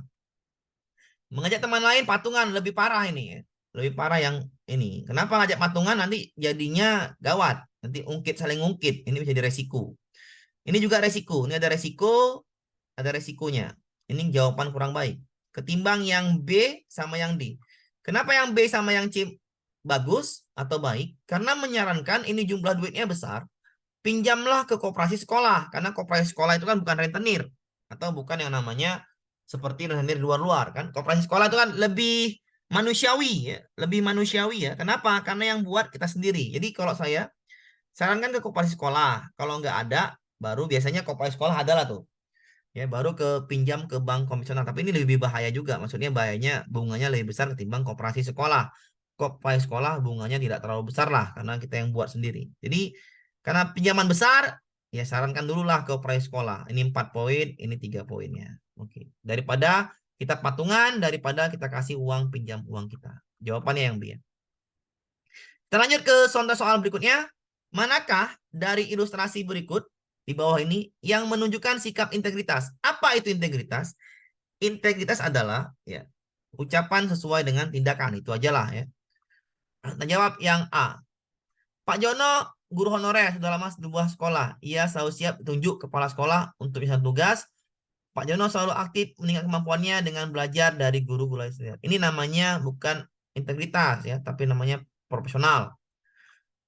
[SPEAKER 1] Mengajak teman lain patungan lebih parah ini ya. Lebih parah yang ini. Kenapa ngajak patungan nanti jadinya gawat. Nanti saling ungkit. Ini bisa jadi resiko. Ini juga resiko. Ini ada resikonya. Ini jawaban kurang baik. Ketimbang yang B sama yang D. Kenapa yang B sama yang C bagus atau baik? Karena menyarankan ini jumlah duitnya besar. Pinjamlah ke koperasi sekolah. Karena koperasi sekolah itu kan bukan rentenir. Atau bukan yang namanya seperti rentenir luar-luar kan. Koperasi sekolah itu kan lebih manusiawi ya. Lebih manusiawi ya. Kenapa? Karena yang buat kita sendiri. Jadi kalau saya sarankan ke koperasi sekolah. Kalau nggak ada, baru biasanya koperasi sekolah adalah tuh. Ya, baru pinjam ke bank konvensional. Tapi ini lebih bahaya juga. Maksudnya bahayanya bunganya lebih besar ketimbang koperasi sekolah. Koperasi sekolah bunganya tidak terlalu besar lah karena kita yang buat sendiri. Jadi karena pinjaman besar, ya sarankan dulu lah ke koperasi sekolah. Ini 4 poin, ini 3 poinnya. Oke. Daripada kita patungan, daripada kita kasih uang pinjam uang kita. Jawabannya yang B. Kita lanjut ke contoh soal berikutnya. Manakah dari ilustrasi berikut di bawah ini yang menunjukkan sikap integritas? Apa itu integritas? Integritas adalah ya ucapan sesuai dengan tindakan. Itu aja lah ya. Kita jawab yang A. Pak Jono guru honorer sudah lama di sebuah sekolah. Ia selalu siap ditunjuk kepala sekolah untuk misalnya tugas. Pak Jono selalu aktif meningkatkan kemampuannya dengan belajar dari guru-guru lain. Ini namanya bukan integritas ya, tapi namanya profesional.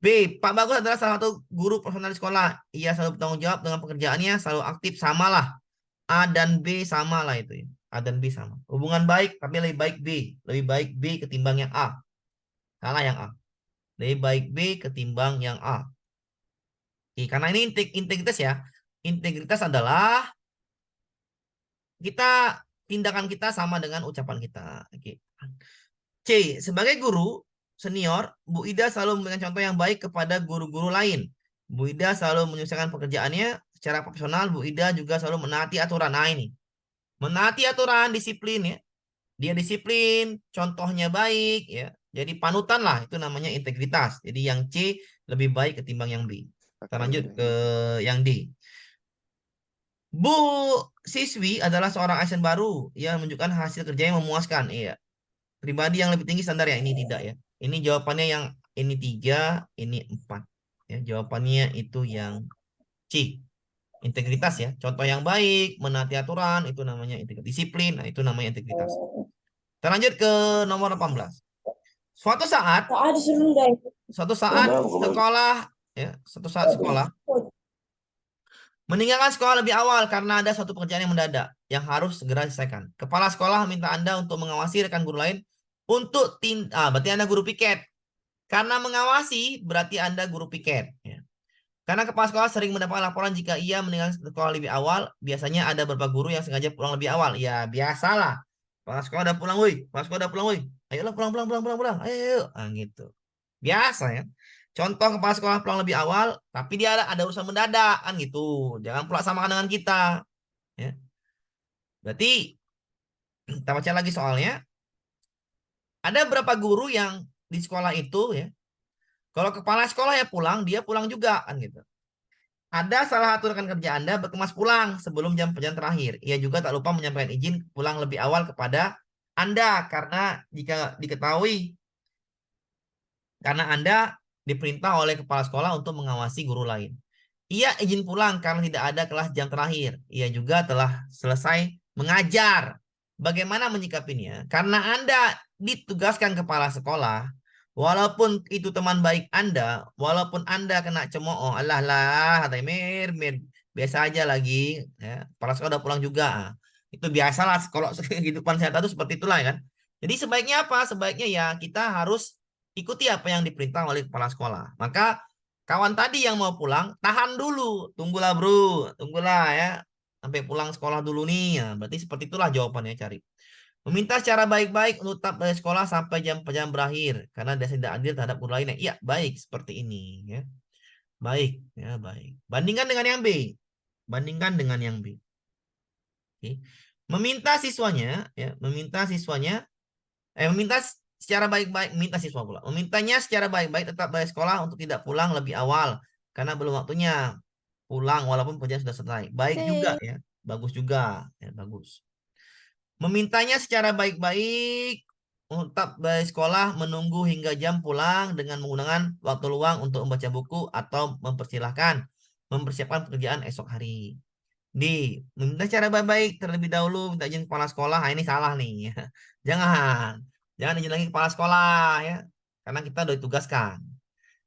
[SPEAKER 1] B. Pak Bagus adalah salah satu guru profesional di sekolah. Ia selalu bertanggung jawab dengan pekerjaannya, selalu aktif, samalah. A dan B sama lah itu ya. A dan B sama. Hubungan baik, tapi lebih baik B. Lebih baik B ketimbang yang A. Salah yang A. Lebih baik B ketimbang yang A. Oke, karena ini integritas ya. Integritas adalah tindakan kita sama dengan ucapan kita. Oke. C. Sebagai guru senior, Bu Ida selalu memberikan contoh yang baik kepada guru-guru lain. Bu Ida selalu menyelesaikan pekerjaannya secara profesional. Bu Ida juga selalu menaati aturan. Nah ini. Menaati aturan, disiplin ya. Dia disiplin, contohnya baik ya. Jadi panutan lah, itu namanya integritas. Jadi yang C lebih baik ketimbang yang B. Kita lanjut ke yang D. Bu siswi adalah seorang asisten baru yang menunjukkan hasil kerja yang memuaskan. Iya. Pribadi yang lebih tinggi standar ya, ini tidak ya. Ini jawabannya yang ini 3, ini 4. Ya, jawabannya itu yang C. Integritas ya. Contoh yang baik, menaati aturan, itu namanya integritas. Disiplin, nah itu namanya integritas. Kita lanjut ke nomor 18. Suatu saat sekolah meninggalkan sekolah lebih awal karena ada suatu pekerjaan yang mendadak yang harus segera diselesaikan. Kepala sekolah meminta Anda untuk mengawasi rekan guru lain untuk berarti Anda guru piket. Karena mengawasi berarti Anda guru piket. Ya. Karena kepala sekolah sering mendapat laporan jika ia meninggalkan sekolah lebih awal, biasanya ada beberapa guru yang sengaja pulang lebih awal. Ya biasalah. Kepala sekolah udah pulang, woi. Kepala sekolah udah pulang, woi. Ayolah pulang. Ayo. Nah, gitu. Biasa ya. Contoh kepala sekolah pulang lebih awal, tapi dia ada urusan mendadak kan gitu. Jangan pula samakan dengan kita. Ya. Berarti kita baca lagi soalnya. Ada berapa guru yang di sekolah itu ya. Kalau kepala sekolah ya pulang, dia pulang juga kan gitu. Ada salah satu rekan kerja Anda berkemas pulang sebelum jam pelajaran terakhir. Ia juga tak lupa menyampaikan izin pulang lebih awal kepada Anda karena jika diketahui karena Anda diperintah oleh kepala sekolah untuk mengawasi guru lain. Ia izin pulang karena tidak ada kelas jam terakhir. Ia juga telah selesai mengajar. Bagaimana menyikapinya? Karena Anda ditugaskan kepala sekolah, walaupun itu teman baik Anda, walaupun Anda kena cemooh, alah lah, mir, biasa aja lagi, ya. Kepala sekolah udah pulang juga. Ah, itu biasalah kalau kehidupan saya itu seperti itulah ya kan. Jadi sebaiknya apa? Sebaiknya ya kita harus ikuti apa yang diperintah oleh kepala sekolah. Maka kawan tadi yang mau pulang, tahan dulu, tunggulah bro, tunggulah ya, sampai pulang sekolah dulu nih. Ya, berarti seperti itulah jawabannya cari. Meminta secara baik-baik untuk tetap dari sekolah sampai jam berakhir karena dia tidak adil terhadap guru lainnya. Iya, baik seperti ini ya. Baik, ya baik. Bandingkan dengan yang B. Bandingkan dengan yang B. Oke. Meminta siswanya ya, meminta secara baik-baik, minta siswa pula. Memintanya secara baik-baik tetap dari sekolah untuk tidak pulang lebih awal karena belum waktunya pulang walaupun pekerjaan sudah selesai. Baik juga ya. Bagus juga, ya bagus. Memintanya secara baik-baik tetap dari sekolah menunggu hingga jam pulang dengan menggunakan waktu luang untuk membaca buku atau mempersiapkan pekerjaan esok hari. Meminta secara baik-baik terlebih dahulu minta izin kepala sekolah. Nah, ini salah nih. Jangan izin lagi kepala sekolah ya. Karena kita udah ditugaskan.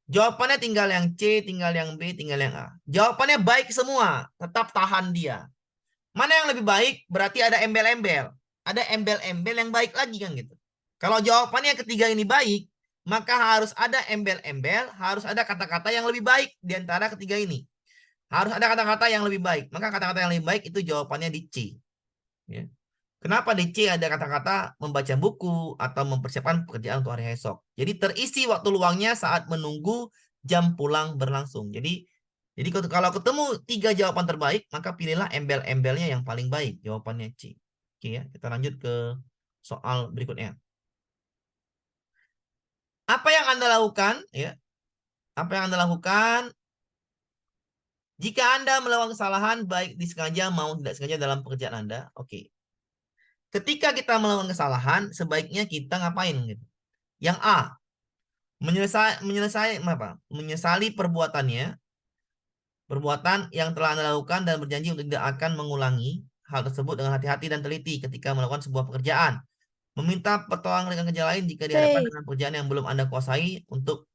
[SPEAKER 1] Jawabannya tinggal yang C, tinggal yang B, tinggal yang A. Jawabannya baik semua. Tetap tahan dia. Mana yang lebih baik? Berarti ada embel-embel. Ada embel-embel yang baik lagi kan gitu. Kalau jawabannya ketiga ini baik, maka harus ada embel-embel, harus ada kata-kata yang lebih baik di antara ketiga ini. Harus ada kata-kata yang lebih baik. Maka kata-kata yang lebih baik itu jawabannya di C. Ya. Kenapa di C ada kata-kata membaca buku atau mempersiapkan pekerjaan untuk hari esok. Jadi terisi waktu luangnya saat menunggu jam pulang berlangsung. Jadi kalau ketemu 3 jawaban terbaik, maka pilihlah embel-embelnya yang paling baik. Jawabannya C. Oke ya, kita lanjut ke soal berikutnya. Apa yang Anda lakukan? Ya, apa yang Anda lakukan jika Anda melakukan kesalahan baik disengaja maupun tidak sengaja dalam pekerjaan Anda? Oke. Ketika kita melakukan kesalahan, sebaiknya kita ngapain gitu? Yang A, menyesali perbuatan yang telah Anda lakukan dan berjanji untuk tidak akan mengulangi hal tersebut dengan hati-hati dan teliti ketika melakukan sebuah pekerjaan. Meminta pertolongan rekan kerja lain jika dihadapkan dengan pekerjaan yang belum Anda kuasai untuk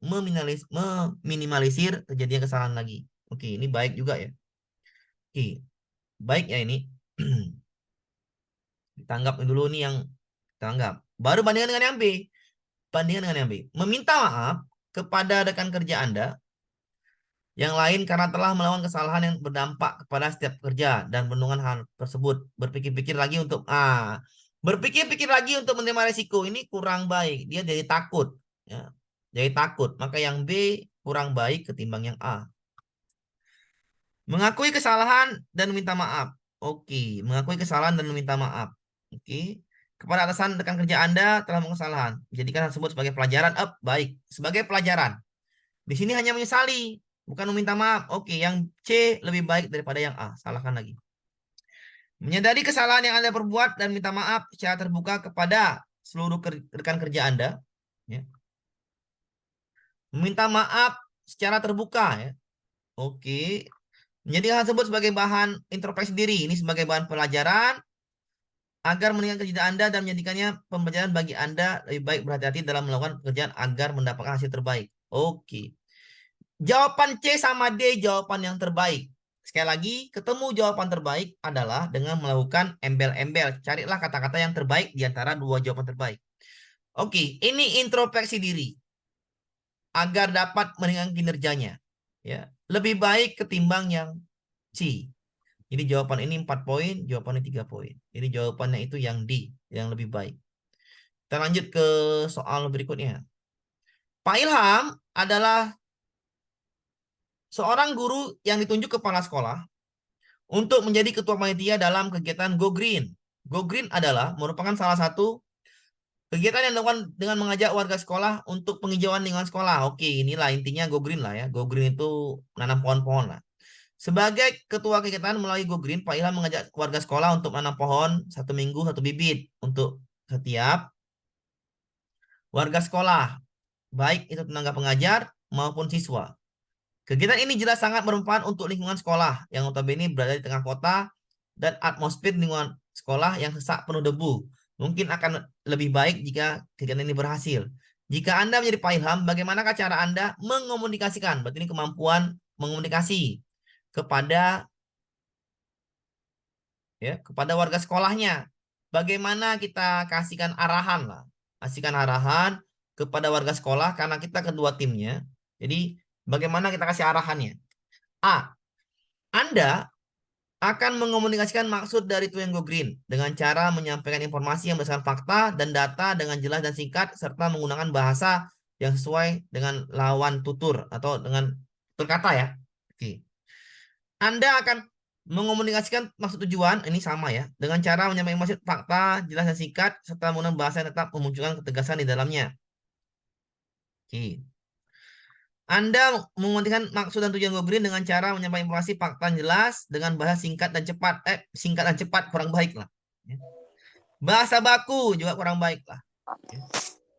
[SPEAKER 1] meminimalisir kejadian kesalahan lagi. Oke, ini baik juga ya. Oke, baik ya ini. Kita anggap dulu nih yang kita anggap. Baru bandingkan dengan yang B. Bandingkan dengan yang B. Meminta maaf kepada rekan kerja Anda yang lain karena telah melakukan kesalahan yang berdampak kepada setiap pekerja dan menunggu hal tersebut. Berpikir-pikir lagi untuk menerima resiko. Ini kurang baik. Dia jadi takut. Ya. Jadi takut. Maka yang B kurang baik ketimbang yang A. Mengakui kesalahan dan meminta maaf. Oke. Mengakui kesalahan dan meminta maaf. Oke. Kepada atasan rekan kerja Anda telah melakukan kesalahan. Jadikan hal tersebut sebagai pelajaran. Baik. Sebagai pelajaran. Di sini hanya menyesali. Bukan meminta maaf. Oke. Yang C lebih baik daripada yang A. Salahkan lagi. Menyadari kesalahan yang Anda perbuat dan minta maaf secara terbuka kepada seluruh rekan kerja Anda. Ya. Meminta maaf secara terbuka. Ya. Oke. Menjadikan hal tersebut sebagai bahan introspeksi diri. Ini sebagai bahan pelajaran agar meningkatkan kerja Anda dan menjadikannya pembelajaran bagi Anda lebih baik berhati-hati dalam melakukan pekerjaan agar mendapatkan hasil terbaik. Oke. Jawaban C sama D jawaban yang terbaik. Sekali lagi, ketemu jawaban terbaik adalah dengan melakukan embel-embel. Carilah kata-kata yang terbaik di antara 2 jawaban terbaik. Oke, ini introspeksi diri agar dapat meningkatkan kinerjanya. Ya, lebih baik ketimbang yang C. Jadi jawaban ini 4 poin, jawabannya 3 poin. Jadi jawabannya itu yang D, yang lebih baik. Kita lanjut ke soal berikutnya. Pak Ilham adalah seorang guru yang ditunjuk kepala sekolah untuk menjadi ketua panitia dalam kegiatan Go Green. Go Green adalah merupakan salah satu kegiatan yang dilakukan dengan mengajak warga sekolah untuk penghijauan lingkungan sekolah. Oke, inilah intinya Go Green lah ya. Go Green itu menanam pohon-pohon lah. Sebagai ketua kegiatan melalui Go Green, Pak Ilham mengajak warga sekolah untuk menanam pohon 1 minggu 1 bibit untuk setiap warga sekolah, baik itu tenaga pengajar maupun siswa. Kegiatan ini jelas sangat bermanfaat untuk lingkungan sekolah yang notabene berada di tengah kota dan atmosfer lingkungan sekolah yang sesak penuh debu. Mungkin akan lebih baik jika kegiatan ini berhasil. Jika Anda menjadi Pak Ilham, bagaimanakah cara Anda mengomunikasikan? Berarti ini kemampuan mengomunikasi kepada ya kepada warga sekolahnya. Bagaimana kita kasihkan arahan lah, kasihkan arahan kepada warga sekolah karena kita kedua timnya. Jadi bagaimana kita kasih arahannya? A. Anda akan mengomunikasikan maksud dari To Go Green dengan cara menyampaikan informasi yang berdasarkan fakta dan data dengan jelas dan singkat serta menggunakan bahasa yang sesuai dengan lawan tutur atau dengan berkata ya. Oke. Anda akan mengomunikasikan maksud tujuan, ini sama ya, dengan cara menyampaikan maksud fakta, jelas dan singkat, serta menggunakan bahasa yang tetap memunculkan ketegasan di dalamnya. Oke. Anda mengomunikasikan maksud dan tujuan Go Green dengan cara menyampaikan informasi fakta yang jelas dengan bahasa singkat dan cepat. Singkat dan cepat kurang baik lah. Bahasa baku juga kurang baik lah.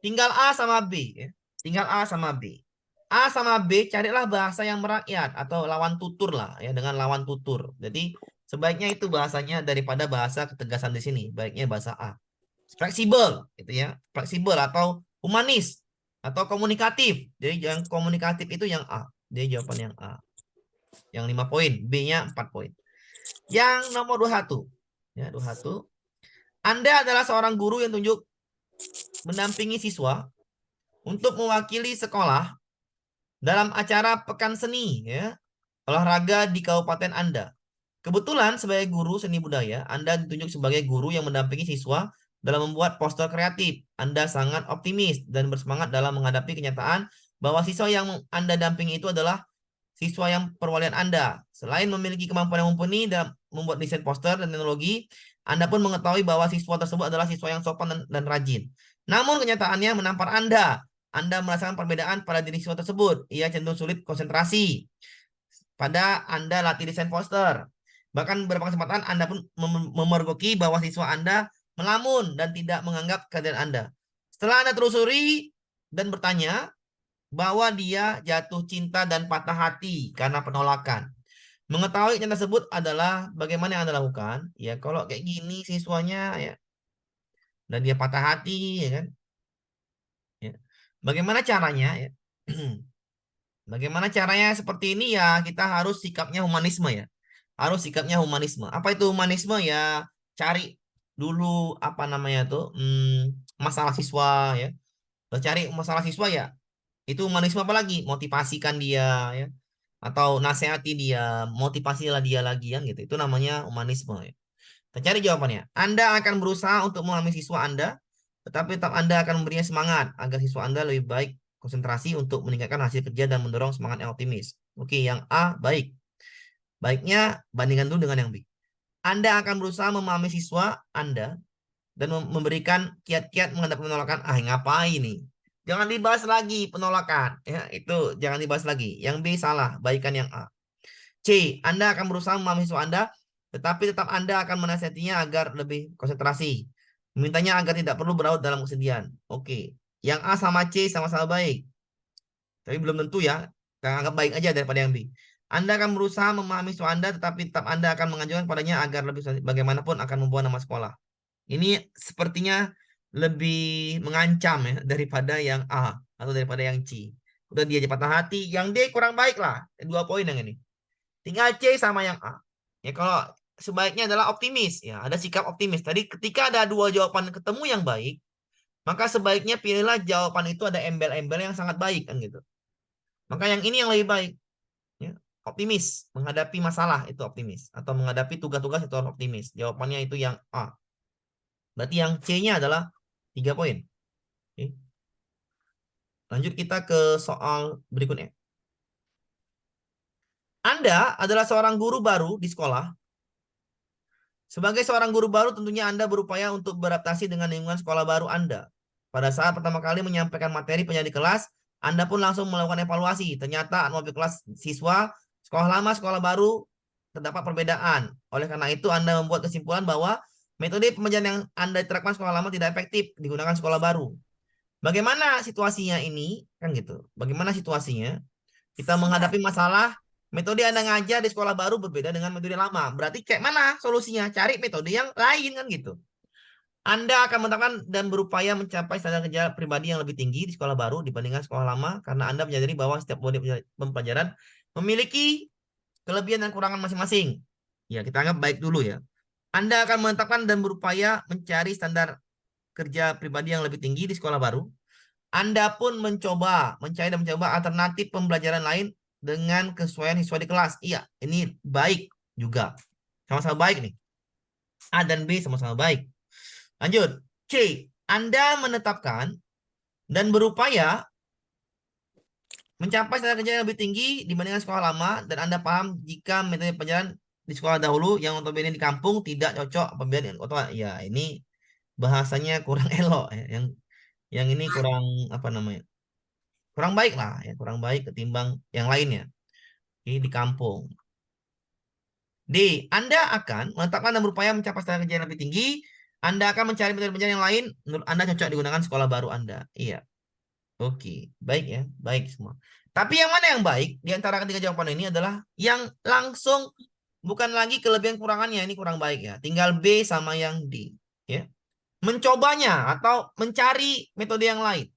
[SPEAKER 1] Tinggal A sama B. Ya. Tinggal A sama B. A sama B carilah bahasa yang merakyat atau lawan tutur lah ya, dengan lawan tutur. Jadi sebaiknya itu bahasanya daripada bahasa ketegasan di sini. Baiknya bahasa A. Fleksibel gitu ya. Fleksibel atau humanis atau komunikatif. Jadi yang komunikatif itu yang A. Dia jawaban yang A. Yang 5 poin, B-nya 4 poin. Yang nomor 21. Ya, 21. Anda adalah seorang guru yang tunjuk mendampingi siswa untuk mewakili sekolah dalam acara pekan seni ya, olahraga di kabupaten Anda. Kebetulan sebagai guru seni budaya, Anda ditunjuk sebagai guru yang mendampingi siswa dalam membuat poster kreatif. Anda sangat optimis dan bersemangat dalam menghadapi kenyataan bahwa siswa yang Anda dampingi itu adalah siswa yang perwalian Anda. Selain memiliki kemampuan yang mumpuni dalam membuat desain poster dan teknologi, Anda pun mengetahui bahwa siswa tersebut adalah siswa yang sopan dan rajin. Namun kenyataannya menampar Anda. Anda merasakan perbedaan pada diri siswa tersebut. Ia cenderung sulit konsentrasi pada Anda latih desain poster. Bahkan beberapa kesempatan Anda pun memergoki bahwa siswa Anda melamun dan tidak menganggap kehadiran Anda. Setelah Anda telusuri dan bertanya bahwa dia jatuh cinta dan patah hati karena penolakan. Mengetahui yang tersebut adalah bagaimana yang Anda lakukan. Ya kalau kayak gini siswanya ya, dan dia patah hati ya kan. Ya. Bagaimana caranya ya? Bagaimana caranya seperti ini ya, kita harus sikapnya humanisme ya. Harus sikapnya humanisme. Apa itu humanisme ya? Cari dulu apa namanya tuh masalah siswa ya. Cari masalah siswa ya. Itu humanisme apa lagi? Motivasikan dia ya. Atau nasihati dia, motivasilah dia lagi kan gitu. Itu namanya humanisme ya. Kita cari jawabannya. Anda akan berusaha untuk memahami siswa Anda, tetapi tetap Anda akan memberinya semangat agar siswa Anda lebih baik konsentrasi untuk meningkatkan hasil kerja dan mendorong semangat yang optimis. Oke, yang A baik. Baiknya bandingkan dulu dengan yang B. Anda akan berusaha memahami siswa Anda dan memberikan kiat-kiat menghadapi penolakan. Ngapain nih? Jangan dibahas lagi penolakan. Ya, itu jangan dibahas lagi. Yang B salah, baikan yang A. C. Anda akan berusaha memahami siswa Anda, tetapi tetap Anda akan menasihatinya agar lebih konsentrasi. Memintanya agar tidak perlu berlarut dalam kesedihan. Oke. Yang A sama C sama-sama baik. Tapi belum tentu ya. Kita anggap baik aja daripada yang B. Anda akan berusaha memahami siswa Anda, tetapi tetap Anda akan mengajukan padanya agar lebih bagaimanapun akan membawa nama sekolah. Ini sepertinya lebih mengancam ya daripada yang A atau daripada yang C. Udah dia patah hati. Yang D kurang baik lah. 2 poin yang ini. Tinggal C sama yang A. Ya kalau sebaiknya adalah optimis. Ya ada sikap optimis. Tadi ketika ada 2 jawaban ketemu yang baik, maka sebaiknya pilihlah jawaban itu ada embel-embel yang sangat baik kan gitu. Maka yang ini yang lebih baik. Ya, optimis menghadapi masalah itu optimis atau menghadapi tugas-tugas itu optimis. Jawabannya itu yang A. Berarti yang C-nya adalah 3 poin. Oke. Lanjut kita ke soal berikutnya. Anda adalah seorang guru baru di sekolah. Sebagai seorang guru baru tentunya Anda berupaya untuk beradaptasi dengan lingkungan sekolah baru Anda. Pada saat pertama kali menyampaikan materi penjelasan di kelas, Anda pun langsung melakukan evaluasi. Ternyata atmosfer kelas siswa, sekolah lama, sekolah baru terdapat perbedaan. Oleh karena itu Anda membuat kesimpulan bahwa metode pembelajaran yang Anda terapkan sekolah lama tidak efektif digunakan sekolah baru. Bagaimana situasinya ini? Kan gitu. Bagaimana situasinya? Kita menghadapi masalah metode Anda ngajar di sekolah baru berbeda dengan metode lama. Berarti kayak mana solusinya? Cari metode yang lain kan gitu. Anda akan menerapkan dan berupaya mencapai standar kerja pribadi yang lebih tinggi di sekolah baru dibandingkan sekolah lama karena Anda menyadari bahwa setiap model pembelajaran memiliki kelebihan dan kekurangan masing-masing. Ya, kita anggap baik dulu ya. Anda akan menetapkan dan berupaya mencari standar kerja pribadi yang lebih tinggi di sekolah baru. Anda pun mencari dan mencoba alternatif pembelajaran lain dengan kesesuaian siswa di kelas. Iya, ini baik juga. Sama-sama baik nih. A dan B sama-sama baik. Lanjut. C. Anda menetapkan dan berupaya mencapai standar kerja yang lebih tinggi dibandingkan sekolah lama, dan Anda paham jika metode pelajaran di sekolah dahulu yang notabene di kampung tidak cocok apabila dengan kota. Ya, ini bahasanya kurang elok ya. Yang ini kurang apa namanya? Kurang baik lah ya, kurang baik ketimbang yang lainnya. Ini di kampung. D. Anda akan menetapkan dan berupaya mencapai standar kerja yang lebih tinggi. Anda akan mencari metode pelajaran yang lain menurut Anda cocok digunakan sekolah baru Anda. Iya. Oke, baik ya, baik semua. Tapi yang mana yang baik di antara ketiga jawaban ini adalah yang langsung, bukan lagi kelebihan kurangannya, ini kurang baik ya. Tinggal B sama yang D, ya. Mencobanya atau mencari metode yang lain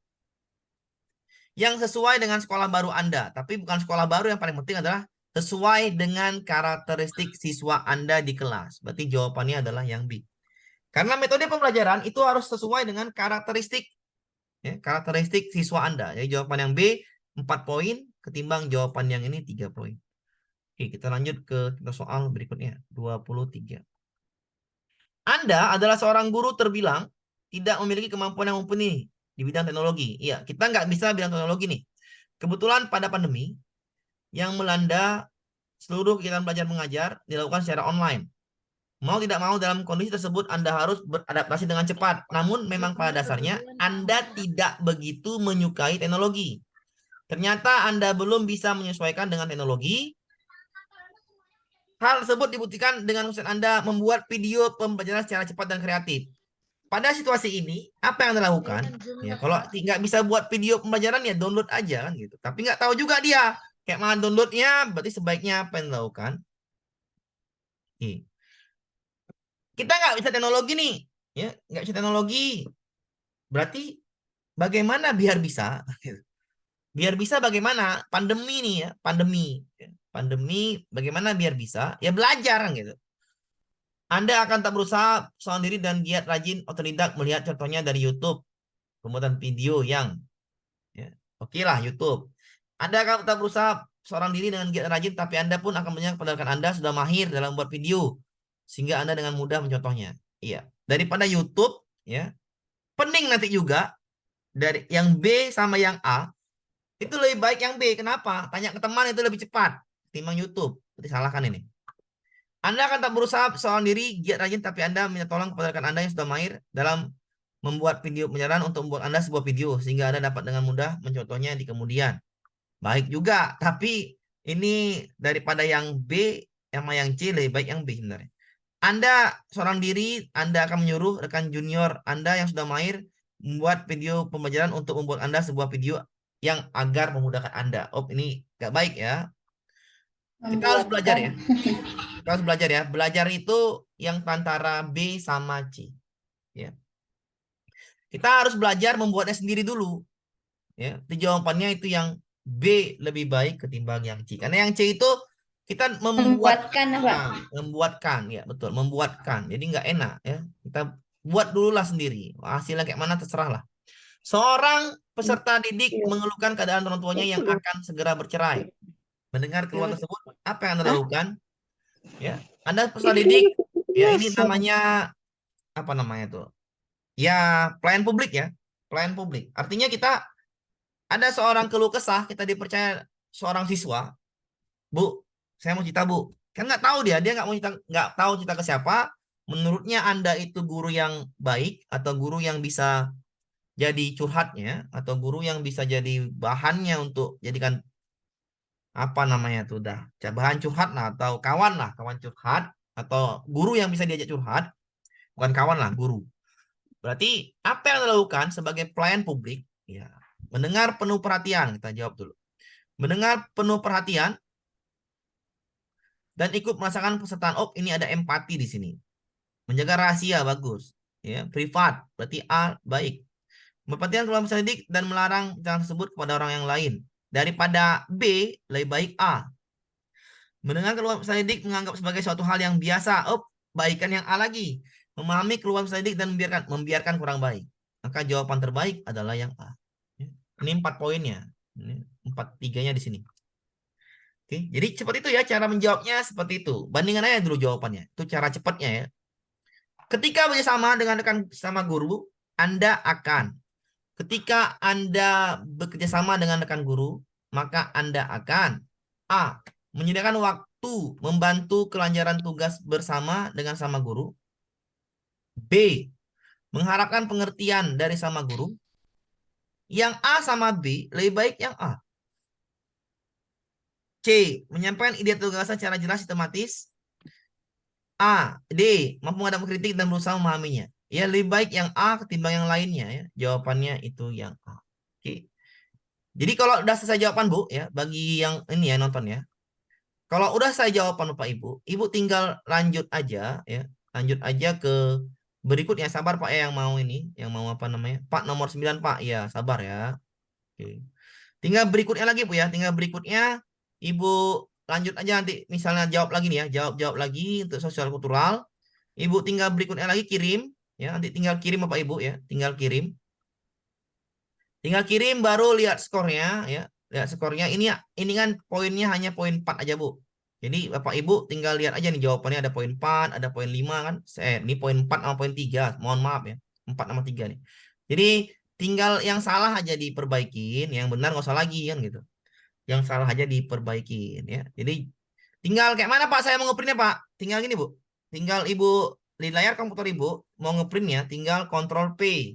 [SPEAKER 1] yang sesuai dengan sekolah baru Anda, tapi bukan sekolah baru, yang paling penting adalah sesuai dengan karakteristik siswa Anda di kelas. Berarti jawabannya adalah yang B. Karena metode pembelajaran itu harus sesuai dengan karakteristik, ya, karakteristik siswa Anda. Jadi jawaban yang B 4 poin ketimbang jawaban yang ini 3 poin. Oke, kita lanjut ke soal berikutnya, 23. Anda adalah seorang guru terbilang tidak memiliki kemampuan yang mumpuni di bidang teknologi. Iya, kita nggak bisa bidang teknologi nih. Kebetulan pada pandemi yang melanda seluruh kegiatan belajar mengajar dilakukan secara online. Mau tidak mau dalam kondisi tersebut Anda harus beradaptasi dengan cepat. Namun memang pada dasarnya Anda tidak begitu menyukai teknologi. Ternyata Anda belum bisa menyesuaikan dengan teknologi. Hal tersebut dibuktikan dengan usaha Anda membuat video pembelajaran secara cepat dan kreatif. Pada situasi ini, apa yang Anda lakukan? Ya, kalau nggak bisa buat video pembelajaran, ya download aja kan gitu. Tapi nggak tahu juga dia kayak mana downloadnya, berarti sebaiknya apa yang dilakukan? Kita nggak bisa teknologi nih, ya nggak bisa teknologi. Berarti bagaimana biar bisa? Biar bisa bagaimana? Pandemi nih ya, pandemi. Pandemi bagaimana biar bisa? Ya belajar kan gitu. Anda akan tak berusaha seorang diri dan giat rajin otodidak melihat contohnya dari YouTube. Pembuatan video yang ya, oke lah YouTube. Anda akan tak berusaha seorang diri dengan giat rajin, tapi Anda pun akan banyak pada Anda sudah mahir dalam membuat video sehingga Anda dengan mudah mencontohnya. Iya, daripada YouTube ya. Pening nanti juga dari yang B sama yang A itu lebih baik yang B. Kenapa? Tanya ke teman itu lebih cepat ketimbang YouTube. Berarti salahkan ini. Anda akan tak berusaha seorang diri giat rajin, tapi Anda minta tolong kepada rekan Anda yang sudah mahir dalam membuat video penjelasan untuk membuat Anda sebuah video sehingga Anda dapat dengan mudah mencontohnya di kemudian. Baik juga, tapi ini daripada yang B sama yang C lebih baik yang B sebenarnya. Anda seorang diri, Anda akan menyuruh rekan junior Anda yang sudah mahir membuat video pembelajaran untuk membuat Anda sebuah video yang agar memudahkan Anda. Oh, ini gak baik ya. Kita harus belajar ya. Kita harus belajar ya. Belajar itu yang antara B sama C. Ya. Kita harus belajar membuatnya sendiri dulu. Ya. Jawabannya itu yang B lebih baik ketimbang yang C. Karena yang C itu kita membuatkan ya, betul, membuatkan. Jadi nggak enak ya. Kita buat dulu lah sendiri. Hasilnya kayak mana terserah lah. Seorang peserta didik mengeluhkan keadaan orang tuanya yang akan segera bercerai. Mendengar keluhan tersebut, apa yang Anda lakukan? Ya, Anda peserta didik, ya ini namanya apa namanya tuh? Ya, pelayan publik ya, pelayan publik. Artinya kita ada seorang keluh kesah, kita dipercaya seorang siswa, Bu, saya mau cerita Bu, kan nggak tahu dia nggak mau cerita, nggak tahu cerita ke siapa. Menurutnya Anda itu guru yang baik atau guru yang bisa jadi curhatnya atau guru yang bisa jadi bahannya untuk jadikan apa namanya tuh dah bahan curhat lah atau kawan curhat atau guru yang bisa diajak curhat, bukan kawan lah, guru. Berarti apa yang dilakukan sebagai pelayan publik ya, mendengar penuh perhatian. Kita jawab dulu, mendengar penuh perhatian dan ikut merasakan pesertaan. Oh, ini ada empati di sini. Menjaga rahasia bagus ya, privat berarti A baik. Memperhatikan keluarga peserta didik dan melarang jangan tersebut kepada orang yang lain. Daripada B, lebih baik A. Mendengar keluarga peserta didik menganggap sebagai suatu hal yang biasa. Oh, kebaikan yang A lagi. Memahami keluhan peserta didik dan membiarkan kurang baik. Maka jawaban terbaik adalah yang A. Ini 4 poinnya. Ini 4-3-nya di sini. Oke, jadi seperti itu ya cara menjawabnya seperti itu. Bandingkan aja dulu jawabannya. Itu cara cepatnya ya. Ketika bekerjasama dengan rekan sama guru, Anda akan. Ketika Anda bekerja sama dengan rekan guru, maka Anda akan A. Menyediakan waktu membantu kelancaran tugas bersama dengan sama guru. B. Mengharapkan pengertian dari sama guru. Yang A sama B lebih baik yang A. C. Menyampaikan ide atau gagasan secara jelas sistematis. A. D. Mampu menghadapi kritik dan berusaha memahaminya. Ya, lebih baik yang A ketimbang yang lainnya ya. Jawabannya itu yang A. Oke. Jadi kalau udah selesai jawaban Bu ya, bagi yang ini ya nonton ya. Kalau udah selesai jawaban Bapak Ibu, Ibu tinggal lanjut aja ya. Lanjut aja ke berikutnya. Sabar Pak ya yang mau ini, yang mau apa namanya? Pak nomor 9 Pak. Ya, sabar ya. Oke. Tinggal berikutnya lagi Bu ya. Tinggal berikutnya Ibu lanjut aja nanti misalnya jawab lagi nih ya. Jawab lagi untuk sosial kultural. Ibu tinggal berikutnya lagi kirim ya. Nanti tinggal kirim Bapak Ibu ya. Tinggal kirim. Tinggal kirim baru lihat skornya ya. Lihat skornya ini kan poinnya hanya poin 4 aja Bu. Jadi Bapak Ibu tinggal lihat aja nih jawabannya ada poin 4, ada poin 5 kan. Ini poin 4 sama poin 3. Mohon maaf ya. 4 sama 3 nih. Jadi tinggal yang salah aja diperbaikin, yang benar nggak usah lagi kan gitu. Yang salah aja diperbaikin ya. Jadi tinggal kayak mana Pak saya mau ngeprintnya Pak? Tinggal gini Bu. Tinggal Ibu di layar komputer Ibu mau ngeprintnya tinggal Ctrl P.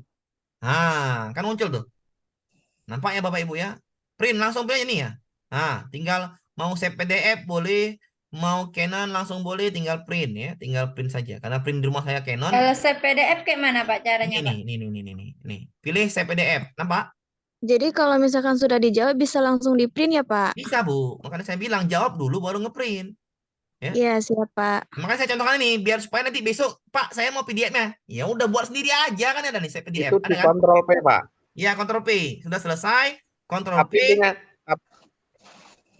[SPEAKER 1] Nah, kan muncul tuh. Nampak ya Bapak Ibu ya? Print langsung print ini ya. Nah, tinggal mau save PDF boleh, mau Canon langsung boleh, tinggal print ya. Tinggal print saja. Karena print di rumah saya Canon.
[SPEAKER 4] Kalau save PDF kayak mana Pak caranya Pak?
[SPEAKER 1] Nih. Pilih save PDF. Nampak?
[SPEAKER 6] Jadi kalau misalkan sudah dijawab bisa langsung di print ya Pak?
[SPEAKER 1] Bisa Bu. Makanya saya bilang jawab dulu baru ngeprint. Ya.
[SPEAKER 6] Iya siap Pak.
[SPEAKER 1] Makanya saya contohkan ini biar supaya nanti besok Pak saya mau PDF-nya. Ya udah buat sendiri aja kan ada nih saya PDF.
[SPEAKER 7] Itu
[SPEAKER 1] Ada
[SPEAKER 7] di
[SPEAKER 1] kan?
[SPEAKER 7] Ctrl P, Pak.
[SPEAKER 1] Ya Ctrl P. Sudah selesai. Ctrl P.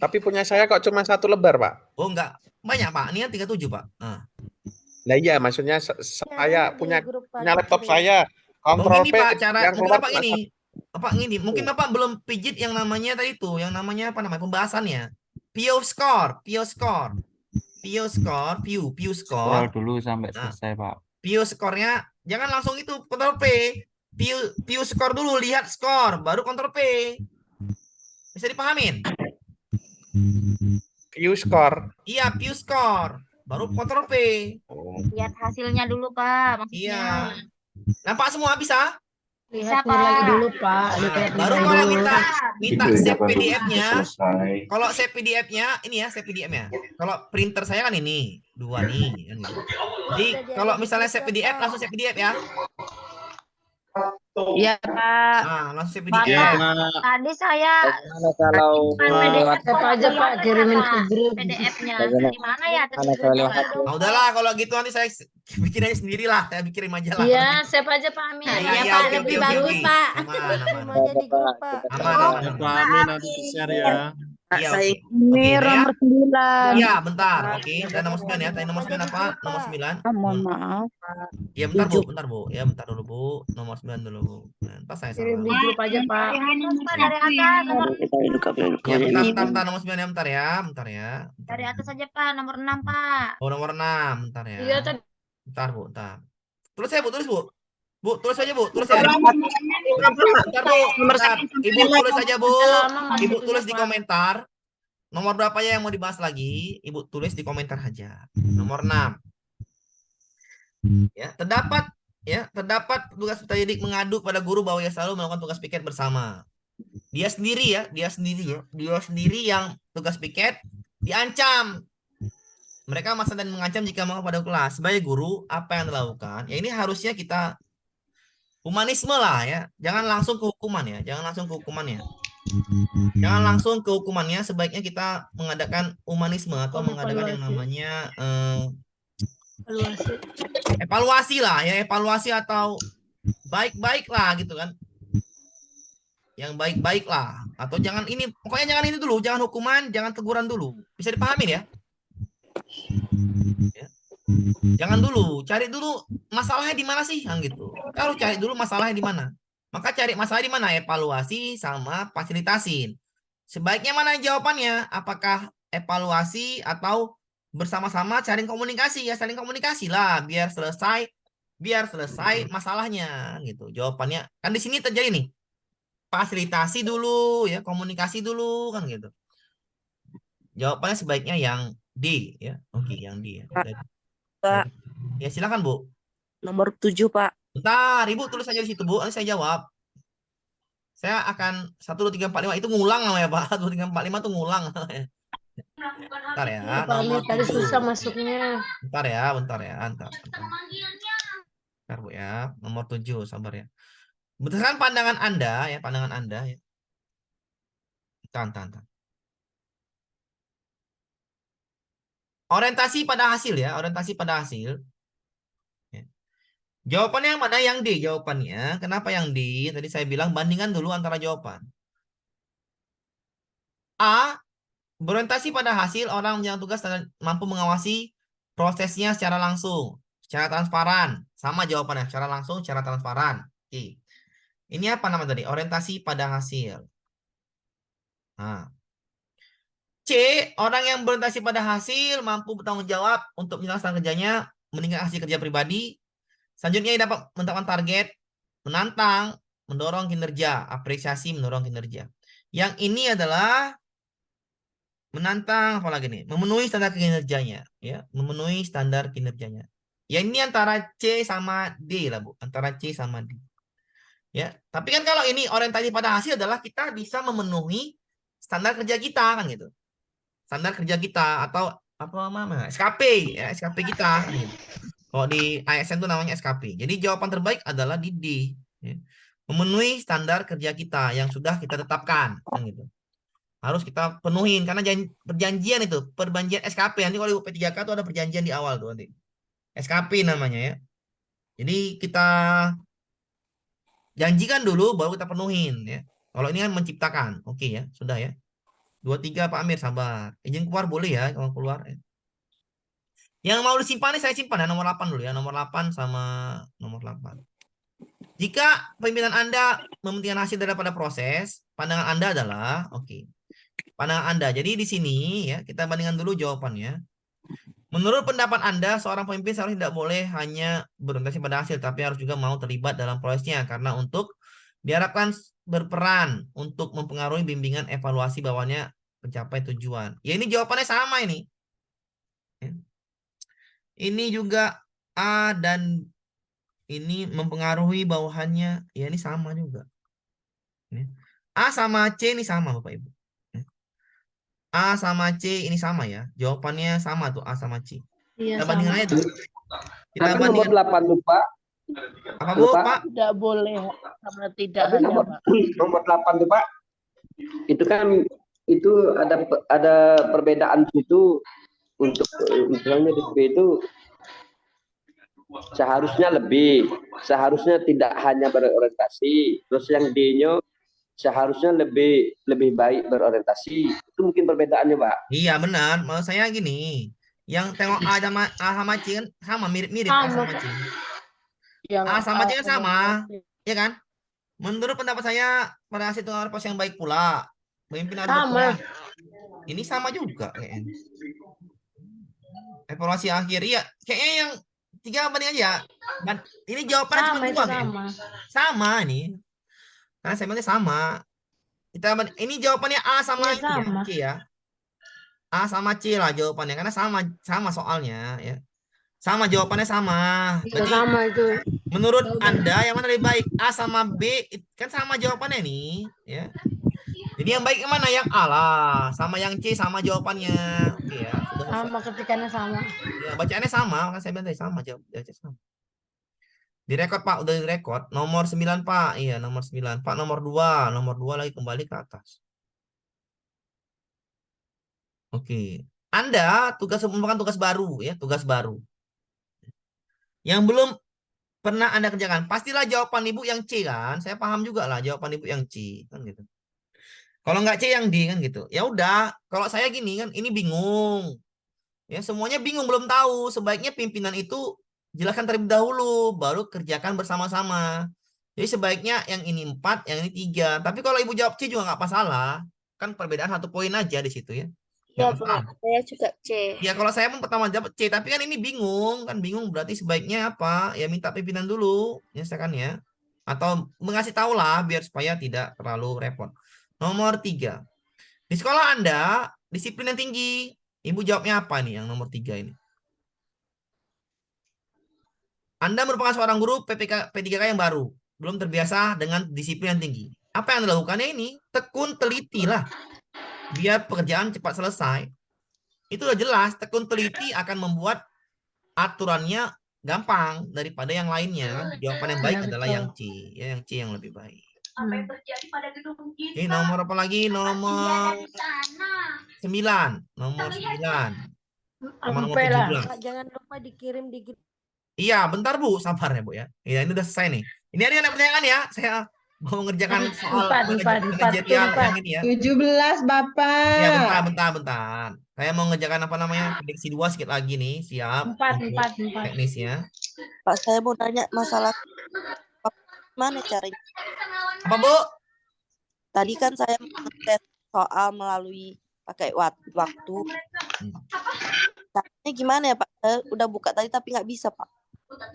[SPEAKER 7] Tapi punya saya kok cuma 1 lembar, Pak.
[SPEAKER 1] Oh enggak. Banyak Pak. Ini kan 37 Pak.
[SPEAKER 7] Nah iya, maksudnya saya punya laptop saya.
[SPEAKER 1] Oh
[SPEAKER 7] Ctrl
[SPEAKER 1] gini
[SPEAKER 7] P
[SPEAKER 1] Pak cara
[SPEAKER 7] yang
[SPEAKER 1] mungkin
[SPEAKER 7] keluar
[SPEAKER 1] Bapak ini. Bapak gini. Mungkin Bapak belum pijit yang namanya tadi itu. Yang namanya apa namanya pembahasannya. View score.
[SPEAKER 8] Scroll dulu sampai selesai, Pak.
[SPEAKER 1] View skornya jangan langsung itu Ctrl P. View skor dulu, lihat skor, baru Ctrl P. Bisa dipahamin?
[SPEAKER 7] View score.
[SPEAKER 1] Iya, view skor, baru Ctrl P.
[SPEAKER 2] Lihat hasilnya dulu, Pak. Maksudnya.
[SPEAKER 1] Iya. Nampak semua bisa?
[SPEAKER 2] Bisa,
[SPEAKER 9] Lihat nilai
[SPEAKER 2] Pak.
[SPEAKER 9] dulu, Pak.
[SPEAKER 1] Nah,
[SPEAKER 9] Lihat
[SPEAKER 1] baru
[SPEAKER 9] nilai
[SPEAKER 1] kalau
[SPEAKER 9] dulu.
[SPEAKER 1] minta save PDF-nya. Kalau save PDF-nya, ini ya save PDF-nya. Kalau printer saya kan ini 2 nih. Kan gitu. Jadi kalau misalnya save PDF, langsung save PDF ya.
[SPEAKER 9] Iya, Pak.
[SPEAKER 1] Nah, langsung save
[SPEAKER 2] Bapak,
[SPEAKER 1] PDF.
[SPEAKER 2] tadi saya
[SPEAKER 3] Bagaimana kalau
[SPEAKER 9] Apa aja, Pak, kirimin ke grup.
[SPEAKER 2] PDF-nya.
[SPEAKER 3] Bagaimana-
[SPEAKER 2] Di mana ya?
[SPEAKER 1] Nah, udahlah kalau gitu nanti saya bikin aja sendiri lah. Saya bikin aja lah.
[SPEAKER 9] Iya, siapa aja Pak Amin.
[SPEAKER 1] Iya,
[SPEAKER 2] Iya,
[SPEAKER 1] iya,
[SPEAKER 2] Pak,
[SPEAKER 1] oke,
[SPEAKER 2] lebih
[SPEAKER 1] oke,
[SPEAKER 2] bagus,
[SPEAKER 1] oke.
[SPEAKER 2] Pak.
[SPEAKER 1] Aman.
[SPEAKER 3] aja di grup, Pak.
[SPEAKER 1] Aman.
[SPEAKER 10] Pak Amin nanti di-share ya.
[SPEAKER 1] Iya,
[SPEAKER 3] saya
[SPEAKER 1] oke. Oke,
[SPEAKER 6] Ini
[SPEAKER 1] udah ya.
[SPEAKER 6] nomor 9.
[SPEAKER 1] Iya, bentar. Oke, dan nomor 9 ya. Tadi nomor 9 apa? Nomor 9.
[SPEAKER 6] Mohon maaf.
[SPEAKER 1] Ya, bentar, Bu. Ya, bentar dulu, Bu. Nomor 9 dulu, Bu. Nah, ntar saya
[SPEAKER 9] Kirim di
[SPEAKER 1] salah.
[SPEAKER 9] grup aja, Pak.
[SPEAKER 2] Pak, dari atas, nomor
[SPEAKER 1] Ya, bentar, nomor 9 ya, bentar ya. Bentar ya.
[SPEAKER 2] dari atas saja, Pak. Nomor 6, Pak.
[SPEAKER 1] Oh, nomor 6, bentar ya.
[SPEAKER 9] Iya, tadi.
[SPEAKER 1] Bentar, Bu, bentar. Tulis ya, Bu, tulis, Bu. Bu, tulis aja, Bu. Tulis ya. Bentar, Bu. Bentar. Ibu tulis aja, Bu. Ibu tulis di komentar. Nomor berapa ya yang mau dibahas lagi? Ibu tulis di komentar aja. Nomor 6. Ya, terdapat tugas peserta didik mengadu pada guru bahwa ia selalu melakukan tugas piket bersama. Dia sendiri yang tugas piket diancam. Mereka memaksa dan mengancam jika mau pada kelas. Sebagai guru, apa yang dilakukan? Ya ini harusnya kita humanisme lah ya. Jangan langsung ke hukuman ya. Jangan langsung ke hukumannya, sebaiknya kita mengadakan humanisme atau mengadakan yang namanya evaluasi lah ya, evaluasi atau baik-baik lah gitu kan. Yang baik-baik lah, atau jangan ini, pokoknya jangan ini dulu, jangan hukuman, jangan teguran dulu. Bisa dipahamin ya? Jangan dulu, cari dulu masalahnya di mana sih, kan gitu. Kita harus cari dulu masalahnya di mana. Maka cari masalah di mana? Evaluasi sama fasilitasin. Sebaiknya mana jawabannya? Apakah evaluasi atau bersama-sama cari komunikasi? Ya saling komunikasi lah, biar selesai masalahnya, gitu. Jawabannya kan di sini terjadi nih. Fasilitasi dulu, ya komunikasi dulu, kan gitu. Jawabannya sebaiknya yang D, ya. Oke, yang D. Ya.
[SPEAKER 3] Pak,
[SPEAKER 1] Ya silakan Bu.
[SPEAKER 3] nomor 7, Pak.
[SPEAKER 1] Bentar, Ibu tulis saja di situ, Bu. Nanti saya jawab. Saya akan 1, 2, 3, 4, 5 itu ngulang namanya, Pak. 1, 2, 3, 4, 5 itu ngulang. Bentar ya.
[SPEAKER 9] Pak Amir tadi
[SPEAKER 1] 7.
[SPEAKER 9] susah masuknya.
[SPEAKER 1] Bentar ya. Bentar, Bu ya. Nomor 7, sabar ya. Berdasarkan pandangan Anda ya, ya. Bentar. Orientasi pada hasil ya, orientasi pada hasil. Ya. Jawabannya yang mana? Yang D jawabannya. Kenapa yang D? Tadi saya bilang bandingkan dulu antara jawaban. A, berorientasi pada hasil, orang yang tugas dan mampu mengawasi prosesnya secara langsung, secara transparan. Sama jawabannya, secara langsung, secara transparan. Oke. Ini apa nama tadi? Orientasi pada hasil. Nah. C, orang yang berorientasi pada hasil, mampu bertanggung jawab untuk menyelesaikan kerjanya, meningkatkan hasil kerja pribadi. Selanjutnya dapat menetapkan target, menantang, mendorong kinerja, apresiasi, mendorong kinerja. Yang ini adalah menantang, apalagi nih, memenuhi standar kinerjanya, ya, memenuhi standar kinerjanya. Ya ini antara C sama D lah Bu, antara C sama D. Ya, tapi kan kalau ini orientasi pada hasil adalah kita bisa memenuhi standar kerja kita kan gitu. Standar kerja kita atau apa namanya SKP ya, SKP kita kan gitu. Kalau di ASN itu namanya SKP. Jadi jawaban terbaik adalah di D, ya. Memenuhi standar kerja kita yang sudah kita tetapkan kan gitu. Harus kita penuhin karena perjanjian itu, perjanjian SKP. Nanti kalau di P3K itu ada perjanjian di awal tuh nanti. SKP namanya ya. Jadi kita janjikan dulu baru kita penuhin ya. Kalau ini kan menciptakan. Oke ya, sudah ya. 2, 3 Pak Amir sabar. Izin keluar boleh ya kalau keluar. Ya. Yang mau disimpan nih saya simpan ya nomor 8 dulu ya. Nomor 8 sama nomor 8. Jika pimpinan Anda mementingkan hasil daripada proses, pandangan Anda adalah oke. Pandangan Anda. Jadi di sini ya kita bandingkan dulu jawabannya. Menurut pendapat Anda, seorang pemimpin seharusnya tidak boleh hanya berorientasi pada hasil, tapi harus juga mau terlibat dalam prosesnya karena untuk diharapkan berperan untuk mempengaruhi bimbingan evaluasi bawahnya mencapai tujuan. Ya ini jawabannya sama ini. Ini juga A dan ini mempengaruhi bawahannya. Ya ini sama juga. A sama C ini sama Bapak Ibu. A sama C ini sama ya. Jawabannya sama tuh A sama C.
[SPEAKER 9] Iya,
[SPEAKER 1] Kita bandingkan aja tuh. Kita
[SPEAKER 11] Tapi nomor 8 lupa.
[SPEAKER 1] Apa Bu,
[SPEAKER 11] Lupa.
[SPEAKER 1] Pak?
[SPEAKER 9] Tidak boleh sama tidak
[SPEAKER 11] Tapi
[SPEAKER 9] hanya,
[SPEAKER 11] nomor,
[SPEAKER 9] Pak.
[SPEAKER 11] nomor 8 tuh Pak. Itu kan itu ada perbedaan itu untuk misalnya di B itu seharusnya tidak hanya berorientasi, terus yang D-nya seharusnya lebih baik berorientasi. Itu mungkin perbedaannya, Pak.
[SPEAKER 1] Iya benar, maksud saya gini. Yang tengok A sama C kan sama, mirip-mirip A sama C.
[SPEAKER 9] Yang
[SPEAKER 1] A sama C kan sama,
[SPEAKER 9] C.
[SPEAKER 1] ya kan? Menurut pendapat saya pada hasil tengah proses yang baik pula. Pemimpin harus
[SPEAKER 9] Sama.
[SPEAKER 1] berperan. Ini sama juga kayaknya. Evaluasi akhir, iya. Kayaknya yang 3 banding aja. Dan ini jawabannya cuma 2 kayaknya. Sama nih. Karena saya bilang sama. Ini jawabannya A sama
[SPEAKER 9] Iya, sama.
[SPEAKER 1] C ya. A sama C lah jawabannya karena sama soalnya ya. Sama jawabannya sama.
[SPEAKER 9] Iya,
[SPEAKER 1] Berarti
[SPEAKER 9] sama itu.
[SPEAKER 1] menurut Anda yang mana lebih baik? A sama B kan sama jawabannya nih, ya. Jadi yang baik yang mana? Yang A lah, sama yang C sama jawabannya. Oke ya, sudah selesai.
[SPEAKER 9] Sama ketikanya sama.
[SPEAKER 1] Ya, bacaannya sama, kan saya bilang tadi sama jawabannya sama. Direkod Pak, udah direkod. Nomor 9 Pak. Iya, nomor 9. Pak nomor 2, nomor 2 lagi kembali ke atas. Oke. Anda merupakan tugas baru ya, tugas baru. Yang belum pernah Anda kerjakan. Pastilah jawaban Ibu yang C kan. Saya paham juga lah jawaban Ibu yang C kan gitu. Kalau nggak C yang D kan gitu. Ya udah, kalau saya gini kan ini bingung. Ya, semuanya bingung, belum tahu. Sebaiknya pimpinan itu jelaskan terlebih dahulu, baru kerjakan bersama-sama. Jadi sebaiknya yang ini 4, yang ini 3. Tapi kalau ibu jawab C juga nggak masalah. Kan perbedaan 1 poin aja di situ ya.
[SPEAKER 3] Iya,
[SPEAKER 1] Nggak
[SPEAKER 3] Pak.
[SPEAKER 1] masalah.
[SPEAKER 3] Saya juga C.
[SPEAKER 1] Ya kalau saya pun pertama jawab C, tapi kan ini bingung. Kan bingung berarti sebaiknya apa? Ya minta pimpinan dulu, misalkan ya. Atau mengasih tahu lah biar supaya tidak terlalu repot. Nomor 3. Di sekolah Anda, disiplin yang tinggi. Ibu jawabnya apa nih yang nomor 3 ini? Anda merupakan seorang guru P3K yang baru. Belum terbiasa dengan disiplin yang tinggi. Apa yang dilakukannya ini? Tekun teliti lah. Biar pekerjaan cepat selesai. Itu udah jelas. Tekun teliti akan membuat aturannya gampang daripada yang lainnya. Jawaban yang baik adalah yang C. Ya, yang C yang lebih baik.
[SPEAKER 4] Apa yang terjadi pada gedung
[SPEAKER 1] Oke, nomor apa lagi? Nomor 9. Nomor 9. Sama nomor 17.
[SPEAKER 5] Jangan lupa dikirim di grup.
[SPEAKER 1] Iya, bentar Bu, sabar ya Bu ya. Iya, ini udah selesai nih. Ini ada pertanyaan ya. Saya mau ngerjakan soal manajerial yang ini ya.
[SPEAKER 4] 17 Bapak.
[SPEAKER 1] Iya, bentar. Saya mau ngerjakan apa namanya? Prediksi 2 sedikit lagi nih. Siap.
[SPEAKER 9] 4.
[SPEAKER 1] Teknisnya.
[SPEAKER 3] Pak, saya mau tanya masalah mana caranya?
[SPEAKER 1] Apa Bu?
[SPEAKER 3] Tadi kan saya mengetes soal melalui pakai waktu. Caranya gimana ya, Pak? Saya udah buka tadi tapi nggak bisa, Pak.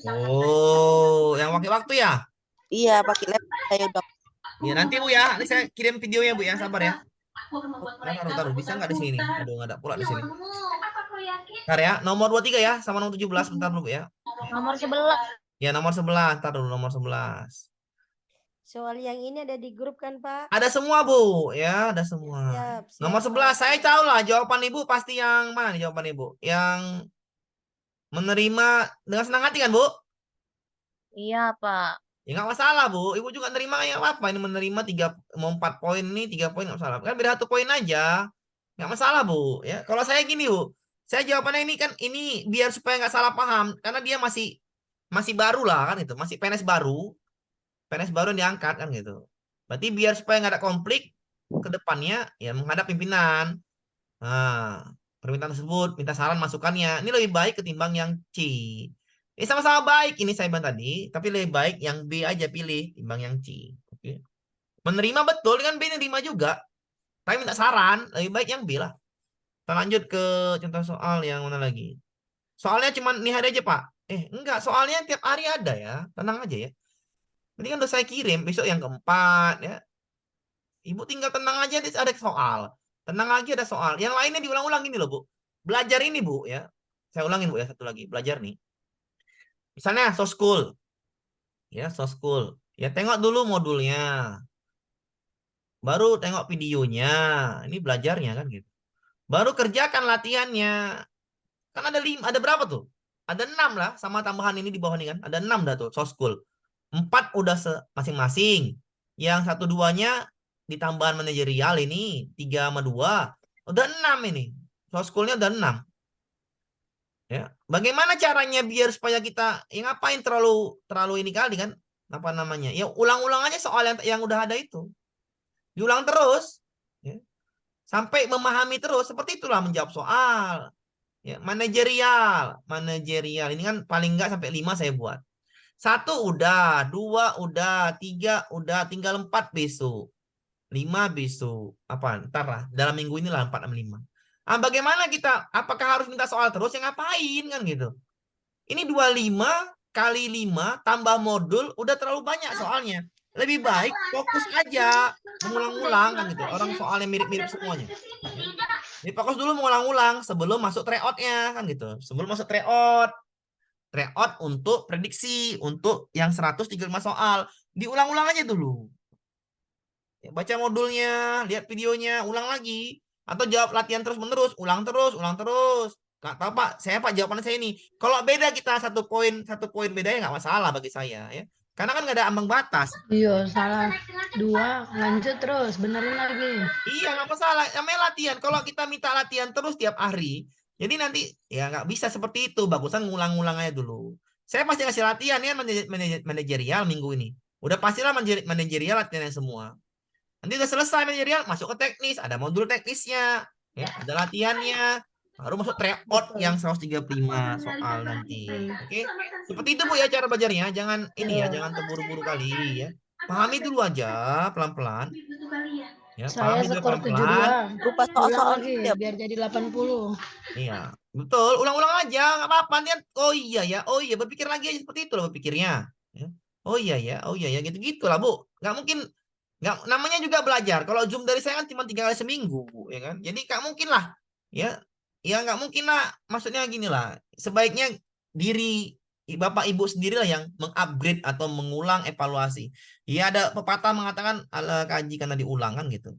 [SPEAKER 1] Oh, yang pakai waktu ya?
[SPEAKER 3] Iya, pakai laptop saya udah.
[SPEAKER 1] Ya nanti Bu ya. Nanti saya kirim videonya Bu ya. Sabar ya. Taruh. Bisa nggak di sini? Aduh, nggak ada pula di sini. Bentar ya. Nomor 23 ya. Sama nomor 17. Bentar dulu Bu ya.
[SPEAKER 2] Nomor 11.
[SPEAKER 1] Ya, nomor 11. Ntar dulu nomor 11.
[SPEAKER 5] Soal yang ini ada di grup kan, Pak?
[SPEAKER 1] Ada semua Bu. Ya, ada semua.
[SPEAKER 5] Siap,
[SPEAKER 1] Nomor 11. Saya tahu lah jawaban Ibu pasti yang mana nih jawaban Ibu? Yang menerima dengan senang hati kan Bu?
[SPEAKER 2] Iya, Pak.
[SPEAKER 1] Ya nggak masalah Bu. Ibu juga nerima yang apa? Ini menerima 4 poin nih, 3 poin nggak masalah. Kan beda 1 poin aja. Nggak masalah Bu. Ya, kalau saya gini Bu. Saya jawabannya ini kan ini biar supaya nggak salah paham. Karena dia masih baru lah kan gitu. Masih PNS baru. PNS baru yang diangkat kan gitu. Berarti biar supaya nggak ada konflik ke depannya ya menghadap pimpinan. Nah, permintaan tersebut, minta saran masukannya. Ini lebih baik ketimbang yang C. Ini sama-sama baik ini saya bilang tadi, tapi lebih baik yang B aja pilih timbang yang C. Oke. Menerima betul kan B nerima juga. Tapi minta saran, lebih baik yang B lah. Kita lanjut ke contoh soal yang mana lagi. Soalnya cuma nih hari aja, Pak. Enggak, soalnya tiap hari ada ya. Tenang aja ya. Ini kan udah saya kirim, besok yang keempat ya. Ibu tinggal tenang aja, ada soal. Tenang lagi ada soal. Yang lainnya diulang-ulang gini loh, Bu. Belajar ini, Bu ya. Saya ulangin Bu ya, satu lagi. Belajar nih. Misalnya Soskul. Ya, Soskul. Ya, tengok dulu modulnya. Baru tengok videonya. Ini belajarnya kan gitu. Baru kerjakan latihannya. Kan ada berapa tuh? Ada 6 lah sama tambahan ini di bawah ini kan. Ada 6 dah tuh Soskul. 4 udah masing-masing. Yang 1-2-nya di tambahan manajerial ini 3 sama 2. Udah 6 ini. Soskulnya udah 6. Ya, bagaimana caranya biar supaya kita ngapain terlalu ini kali kan? Apa namanya? Ya ulang-ulang aja soal yang udah ada itu. Diulang terus, ya. Sampai memahami terus. Seperti itulah menjawab soal. Ya, manajerial ini kan paling enggak sampai 5 saya buat. 1 udah, 2 udah, 3 udah, tinggal 4 besok. 5 besok. Apa? Ntar lah, dalam minggu inilah 4 sama 5. Bagaimana kita? Apakah harus minta soal terus? Ya ngapain kan gitu? Ini 25 kali 5 tambah modul udah terlalu banyak soalnya. Lebih baik fokus aja mengulang-ulang kan gitu. Orang soalnya mirip-mirip semuanya. Jadi fokus dulu mengulang-ulang sebelum masuk tryout-nya kan gitu. Sebelum masuk tryout untuk prediksi untuk yang 135 soal. Diulang-ulang aja dulu. Ya, baca modulnya, lihat videonya, ulang lagi. Atau jawab latihan terus-menerus, ulang terus. Nggak tahu Pak, jawaban saya ini. Kalau beda kita 1 poin bedanya nggak masalah bagi saya ya. Karena kan nggak ada ambang batas.
[SPEAKER 9] Iya, salah 2, lanjut terus, benerin lagi.
[SPEAKER 1] Iya, nggak masalah. Namanya latihan. Kalau kita minta latihan terus tiap hari, jadi nanti ya nggak bisa seperti itu. Bagusan ngulang-ngulang aja dulu. Saya pasti ngasih latihan ya manajerial minggu ini. Udah pastilah manajerial latihannya semua. Nanti udah selesai manajerial, masuk ke teknis, ada modul teknisnya, ya, ada latihannya. Baru masuk tryout yang 135 soal nanti. Oke. Seperti itu Bu ya cara belajarnya. Jangan ini ya, jangan terburu-buru kali ya. Pahami dulu aja pelan-pelan. Ya,
[SPEAKER 9] Saya
[SPEAKER 1] pahami dulu
[SPEAKER 9] skor
[SPEAKER 1] pelan-pelan.
[SPEAKER 9] 72.
[SPEAKER 3] Lupa
[SPEAKER 9] Ulang
[SPEAKER 3] soal-soal
[SPEAKER 9] lagi
[SPEAKER 3] ya.
[SPEAKER 9] biar jadi 80.
[SPEAKER 1] Iya, betul. Ulang-ulang aja, nggak apa-apa. Nanti oh iya ya, oh iya, berpikir lagi aja seperti itu loh berpikirnya. Ya. Oh iya ya, gitu-gitu lah Bu. Nggak mungkin, nggak namanya juga belajar. Kalau Zoom dari saya kan cuma 3 kali seminggu, ya kan. Jadi nggak mungkin lah, ya, nggak mungkin lah. Maksudnya gini lah, sebaiknya diri Bapak Ibu sendirilah yang mengupgrade atau mengulang evaluasi. Ya ada pepatah mengatakan ala kaji karena diulang kan gitu.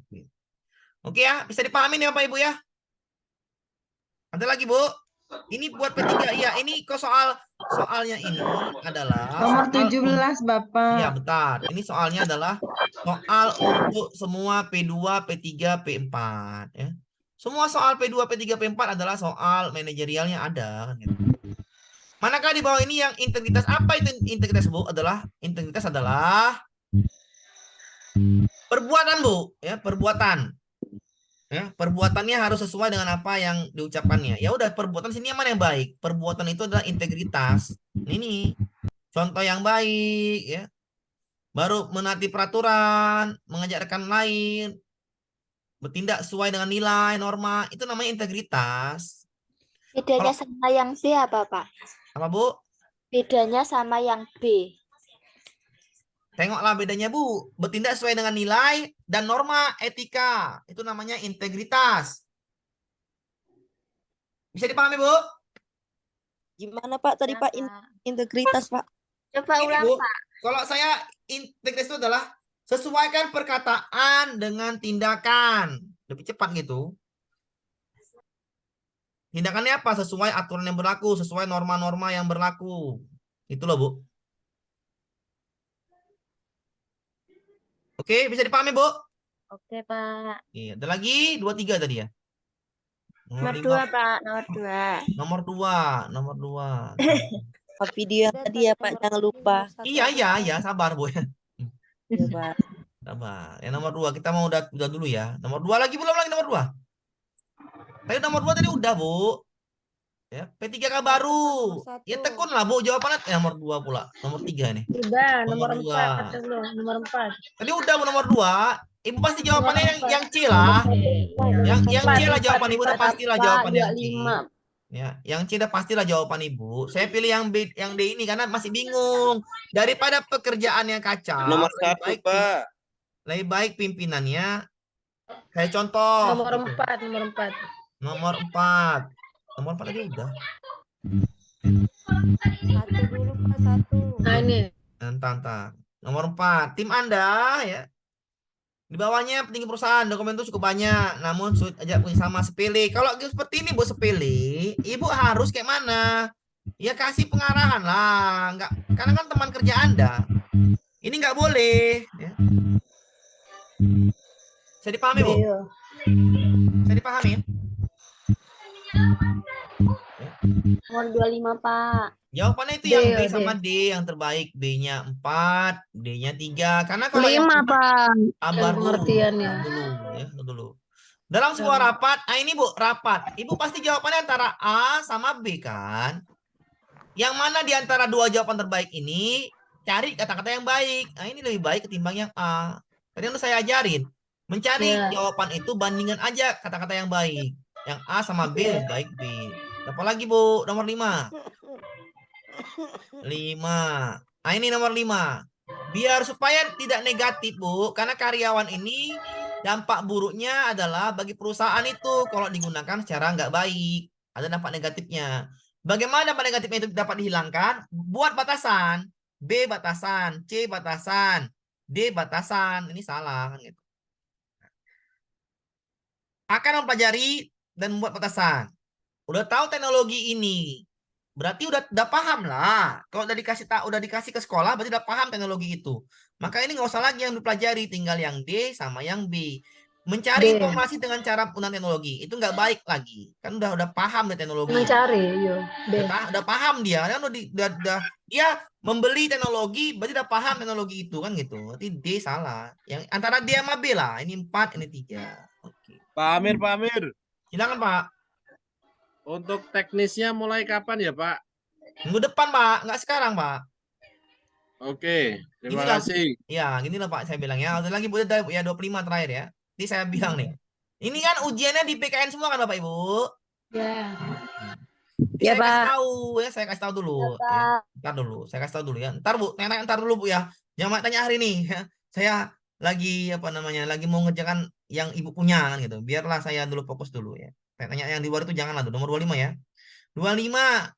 [SPEAKER 1] Oke ya, bisa dipahami nih Bapak Ibu ya. Ada lagi Bu? Ini buat P3 ya. Ini kok soalnya ini adalah
[SPEAKER 4] Nomor
[SPEAKER 1] soal
[SPEAKER 4] 17,
[SPEAKER 1] Iya,
[SPEAKER 4] Bapak.
[SPEAKER 1] bentar. Ini soalnya adalah soal untuk semua P2, P3, P4 ya. Semua soal P2, P3, P4 adalah soal manajerialnya ada kan gitu. Manakah di bawah ini yang integritas? Apa itu integritas Bu? Integritas adalah perbuatan Bu, ya, perbuatan. Ya, perbuatannya harus sesuai dengan apa yang diucapkannya. Ya udah, perbuatan sini yang mana yang baik? Perbuatan itu adalah integritas. Ini contoh yang baik ya. Baru menaati peraturan, mengajak rekan lain, bertindak sesuai dengan nilai, norma, itu namanya integritas.
[SPEAKER 2] Bedanya
[SPEAKER 1] Kalau-
[SPEAKER 2] sama yang B apa, Pak?
[SPEAKER 1] Apa Bu?
[SPEAKER 2] Bedanya sama yang B.
[SPEAKER 1] Tengoklah bedanya Bu. Bertindak sesuai dengan nilai dan norma etika. Itu namanya integritas. Bisa dipahami Bu?
[SPEAKER 3] Gimana Pak tadi Pak integritas Pak?
[SPEAKER 2] Coba
[SPEAKER 1] Ini,
[SPEAKER 2] ulang,
[SPEAKER 1] Bu,
[SPEAKER 2] Pak.
[SPEAKER 1] kalau saya integritas itu adalah sesuaikan perkataan dengan tindakan. Lebih cepat gitu. Tindakannya apa? Sesuai aturan yang berlaku, sesuai norma-norma yang berlaku. Itu loh Bu. Oke, bisa dipahami Bu?
[SPEAKER 2] Oke, Pak.
[SPEAKER 1] Iya, ada lagi 23 tadi ya.
[SPEAKER 2] Nomor
[SPEAKER 1] lima.
[SPEAKER 2] 2, Pak. Nomor 2.
[SPEAKER 1] Nomor 2.
[SPEAKER 3] Video yang tadi ya Pak, jangan lupa.
[SPEAKER 1] Iya, sabar Bu.
[SPEAKER 3] Ya Pak.
[SPEAKER 1] Sabar. Yang nomor 2 kita mau udah dulu ya. Nomor 2 lagi belum lagi nomor 2. Tadi nomor 2 tadi udah Bu. Ya, P3K baru. Ya tekun lah Bu jawabannya nomor 2 pula. Nomor 3 nih.
[SPEAKER 9] Udah, nomor
[SPEAKER 1] Nomor
[SPEAKER 9] 4
[SPEAKER 1] 2.
[SPEAKER 9] dulu, nomor 4.
[SPEAKER 1] Tadi udah Bu nomor 2. Ibu pasti jawabannya yang C lah. Yang C lah jawaban Ibu udah pastilah jawaban yang C. Ya, yang C udah pastilah jawaban Ibu. Saya pilih yang B, yang D ini karena masih bingung. Daripada pekerjaan yang kacau.
[SPEAKER 10] Nomor
[SPEAKER 1] lebih
[SPEAKER 10] 1,
[SPEAKER 1] baik
[SPEAKER 10] Pak.
[SPEAKER 1] Lebih baik pimpinannya. Saya contoh.
[SPEAKER 9] Nomor
[SPEAKER 1] gitu.
[SPEAKER 9] 4, nomor 4.
[SPEAKER 1] Nomor 4. Nomor 4 tadi udah.
[SPEAKER 5] Satu dulu Pak, satu.
[SPEAKER 9] Nah, ini.
[SPEAKER 1] Entah. Nomor 4. Tim Anda ya. Di bawahnya petinggi perusahaan, dokumen itu cukup banyak, namun sulit aja punya sama sepele. Kalau seperti ini Bu sepele, Ibu harus kayak mana? Ya kasih pengarahan lah, enggak, karena kan teman kerja Anda. Ini nggak boleh. Ya. Saya dipahami Bu? Saya dipahami?
[SPEAKER 2] Nomor 25, Pak.
[SPEAKER 1] Jawabannya itu yang B sama D yang terbaik. B-nya 4, D-nya 3. Karena kalau
[SPEAKER 6] 5, Pak.
[SPEAKER 1] Sabar dulu.
[SPEAKER 9] Pengertiannya.
[SPEAKER 1] Dulu. Dalam sebuah rapat, ini Bu, rapat. Ibu pasti jawabannya antara A sama B kan? Yang mana di antara dua jawaban terbaik ini, cari kata-kata yang baik. Nah, ini lebih baik ketimbang yang A. Tadi udah saya ajarin. Mencari jawaban itu bandingkan aja kata-kata yang baik. Yang A sama B lebih baik B. Apa lagi Bu? Nomor 5. 5. Nah, ini nomor 5. Biar supaya tidak negatif Bu, karena karyawan ini dampak buruknya adalah bagi perusahaan itu kalau digunakan secara nggak baik. Ada dampak negatifnya. Bagaimana dampak negatifnya itu dapat dihilangkan? Buat batasan. B batasan, C batasan, D batasan. Ini salah kan gitu. Akan mempelajari dan membuat batasan. Udah tahu teknologi ini. Berarti udah paham lah. Kalau udah dikasih ke sekolah, berarti udah paham teknologi itu. Maka ini nggak usah lagi yang dipelajari, tinggal yang D sama yang B. Mencari informasi dengan cara penggunaan teknologi itu nggak baik lagi. Kan udah paham deh teknologi.
[SPEAKER 9] Mencari, yo.
[SPEAKER 1] Udah paham dia. Kan udah dia membeli teknologi, berarti udah paham teknologi itu kan gitu. Berarti D salah. Yang antara D sama B lah. Ini 4, ini 3. Oke.
[SPEAKER 10] Pak Amir.
[SPEAKER 1] Silakan Pak.
[SPEAKER 10] Untuk teknisnya mulai kapan ya, Pak?
[SPEAKER 1] Minggu depan, Pak. Nggak sekarang, Pak.
[SPEAKER 10] Oke, terima
[SPEAKER 1] Gini lah,
[SPEAKER 10] kasih.
[SPEAKER 1] ya gini lah Pak saya bilang ya. Ada lagi Bu, ya 25 terakhir ya. Ini saya bilang nih. Ini kan ujiannya di PKN semua kan Bapak Ibu?
[SPEAKER 9] Ya.
[SPEAKER 1] Ya,
[SPEAKER 3] Ya,
[SPEAKER 1] saya kasih
[SPEAKER 3] Pak.
[SPEAKER 1] tahu ya, saya kasih tahu dulu.
[SPEAKER 2] Ya,
[SPEAKER 1] Ya.
[SPEAKER 2] Pak.
[SPEAKER 1] Ntar dulu, saya kasih tahu dulu ya. Ntar Bu, ntar dulu Bu ya. Jangan tanya hari ini ya. Saya lagi apa namanya? Lagi mau ngerjakan yang Ibu punya kan gitu. Biarlah saya dulu fokus dulu ya. Saya tanya yang di luar itu janganlah tuh. Nomor 25 ya. 25.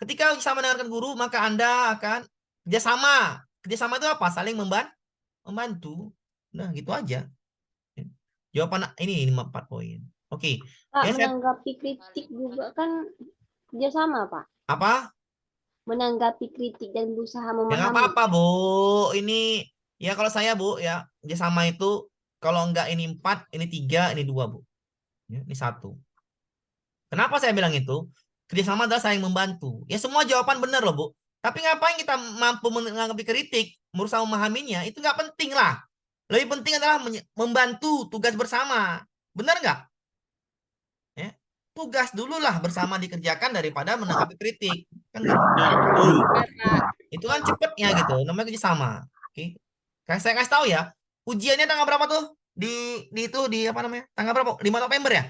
[SPEAKER 1] Ketika bisa mendengarkan guru, maka Anda akan kerjasama. Kerjasama itu apa? Saling membantu. Nah, gitu aja. Jawaban ini 4 poin. Oke.
[SPEAKER 2] Pak,
[SPEAKER 1] Ya, saya,
[SPEAKER 2] menanggapi kritik juga kan kerjasama, Pak.
[SPEAKER 1] apa?
[SPEAKER 2] Menanggapi kritik dan berusaha
[SPEAKER 1] Ya nggak
[SPEAKER 2] memahami.
[SPEAKER 1] apa-apa, Bu. Ini ya kalau saya, Bu, ya kerjasama itu kalau enggak ini 4, ini 3, ini 2, Bu. Ya, ini 1. Kenapa saya bilang itu? Kerjasama adalah saling membantu. Ya semua jawaban benar loh, Bu. Tapi ngapain kita mampu menanggapi kritik, berusaha memahaminya, itu nggak penting lah. Lebih penting adalah membantu tugas bersama. Benar nggak? Ya. Tugas dulu lah bersama dikerjakan daripada menanggapi kritik. Kan gitu.
[SPEAKER 10] Ya, betul.
[SPEAKER 1] Itu kan cepetnya gitu, namanya kerjasama. Oke. Saya kasih tahu ya, ujiannya tanggal berapa tuh? Di apa namanya? Tanggal berapa? 5 November ya?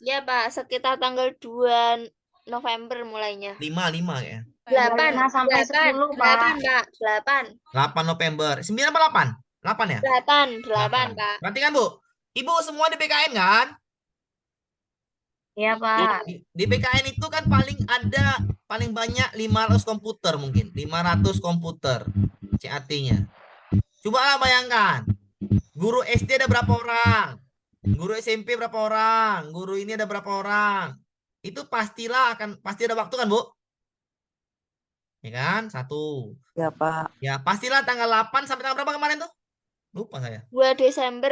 [SPEAKER 5] Ya Pak, sekitar tanggal 2 November mulainya.
[SPEAKER 1] 5 ya.
[SPEAKER 5] 8
[SPEAKER 2] sampai 10, Pak.
[SPEAKER 1] 8 November. 9 apa 8? 8 ya?
[SPEAKER 5] 8 Pak.
[SPEAKER 1] Berarti kan Bu, Ibu semua di PKN kan?
[SPEAKER 2] Iya, Pak.
[SPEAKER 1] Di PKN itu kan paling banyak 500 komputer mungkin. 500 komputer CAT-nya. Coba bayangkan. Guru SD ada berapa orang? Guru SMP berapa orang? Guru ini ada berapa orang? Itu pasti ada waktu kan, Bu? Ya kan? 1.
[SPEAKER 3] Ya, Pak.
[SPEAKER 1] Ya, pastilah tanggal 8 sampai tanggal berapa kemarin tuh? Lupa saya.
[SPEAKER 5] 2 Desember.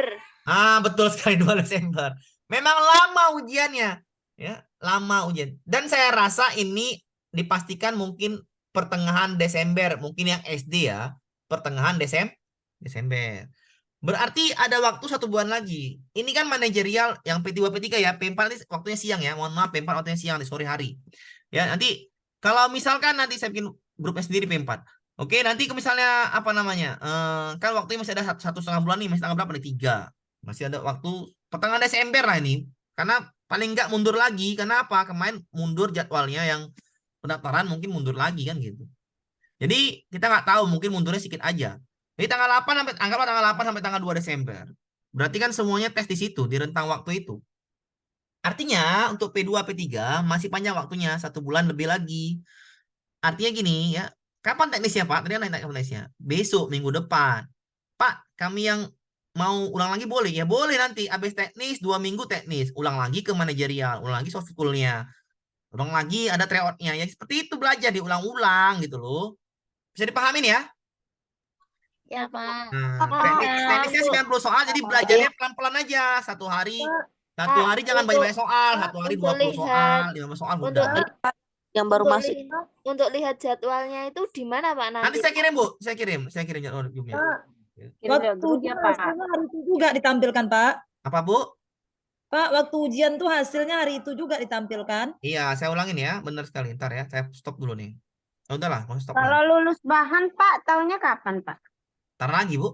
[SPEAKER 1] Betul sekali 2 Desember. Memang lama ujiannya. Ya, lama ujian. Dan saya rasa ini dipastikan mungkin pertengahan Desember, mungkin yang SD ya, pertengahan Desember. Berarti ada waktu 1 bulan lagi. Ini kan manajerial yang P2 P3 ya, P4 ini waktunya siang ya. Mohon maaf, P4 waktunya siang di sore hari. Ya, nanti kalau misalkan nanti saya bikin grupnya sendiri P4. Oke, nanti misalnya apa namanya? Kan waktunya masih ada 1,5 bulan nih, masih tanggal berapa nih? 3. Masih ada waktu pertengahan Desember lah ini. Karena paling enggak mundur lagi. Karena apa? Kemarin mundur jadwalnya yang pendaftaran mungkin mundur lagi kan gitu. Jadi kita nggak tahu, mungkin mundurnya sedikit aja. Jadi tanggal 8 sampai anggaplah tanggal 8 sampai tanggal 2 Desember. Berarti kan semuanya tes di situ, di rentang waktu itu. Artinya untuk P2 P3 masih panjang waktunya, 1 bulan lebih lagi. Artinya gini ya, kapan teknisnya Pak? Tadi naik teknisnya. Besok minggu depan. Pak, kami yang mau ulang lagi boleh? Ya boleh nanti. Habis teknis 2 minggu teknis, ulang lagi ke manajerial, ulang lagi soft school-nya. Ulang lagi ada tryout-nya. Ya seperti itu, belajar diulang-ulang gitu loh. Bisa dipahamin ya?
[SPEAKER 5] Ya Pak.
[SPEAKER 1] Nah, teknisnya 90 soal, jadi belajarnya pelan-pelan aja. Satu hari jangan banyak-banyak soal. 1 hari 20 soal, 15 soal mudah.
[SPEAKER 3] Yang baru masuk.
[SPEAKER 5] Untuk lihat jadwalnya itu di mana Pak nanti?
[SPEAKER 1] Nanti saya kirim Bu, saya kirim jadwalnya.
[SPEAKER 4] Waktu ujian hasilnya hari itu juga ditampilkan, Pak.
[SPEAKER 1] Apa Bu?
[SPEAKER 4] Pak, waktu ujian tuh hasilnya hari itu juga ditampilkan.
[SPEAKER 1] Iya, saya ulangin ya, benar sekali. Ntar ya, saya stop dulu nih. Udahlah, mau stop.
[SPEAKER 2] Kalau lulus bahan, Pak, tahunnya kapan, Pak?
[SPEAKER 1] Ntar lagi Bu.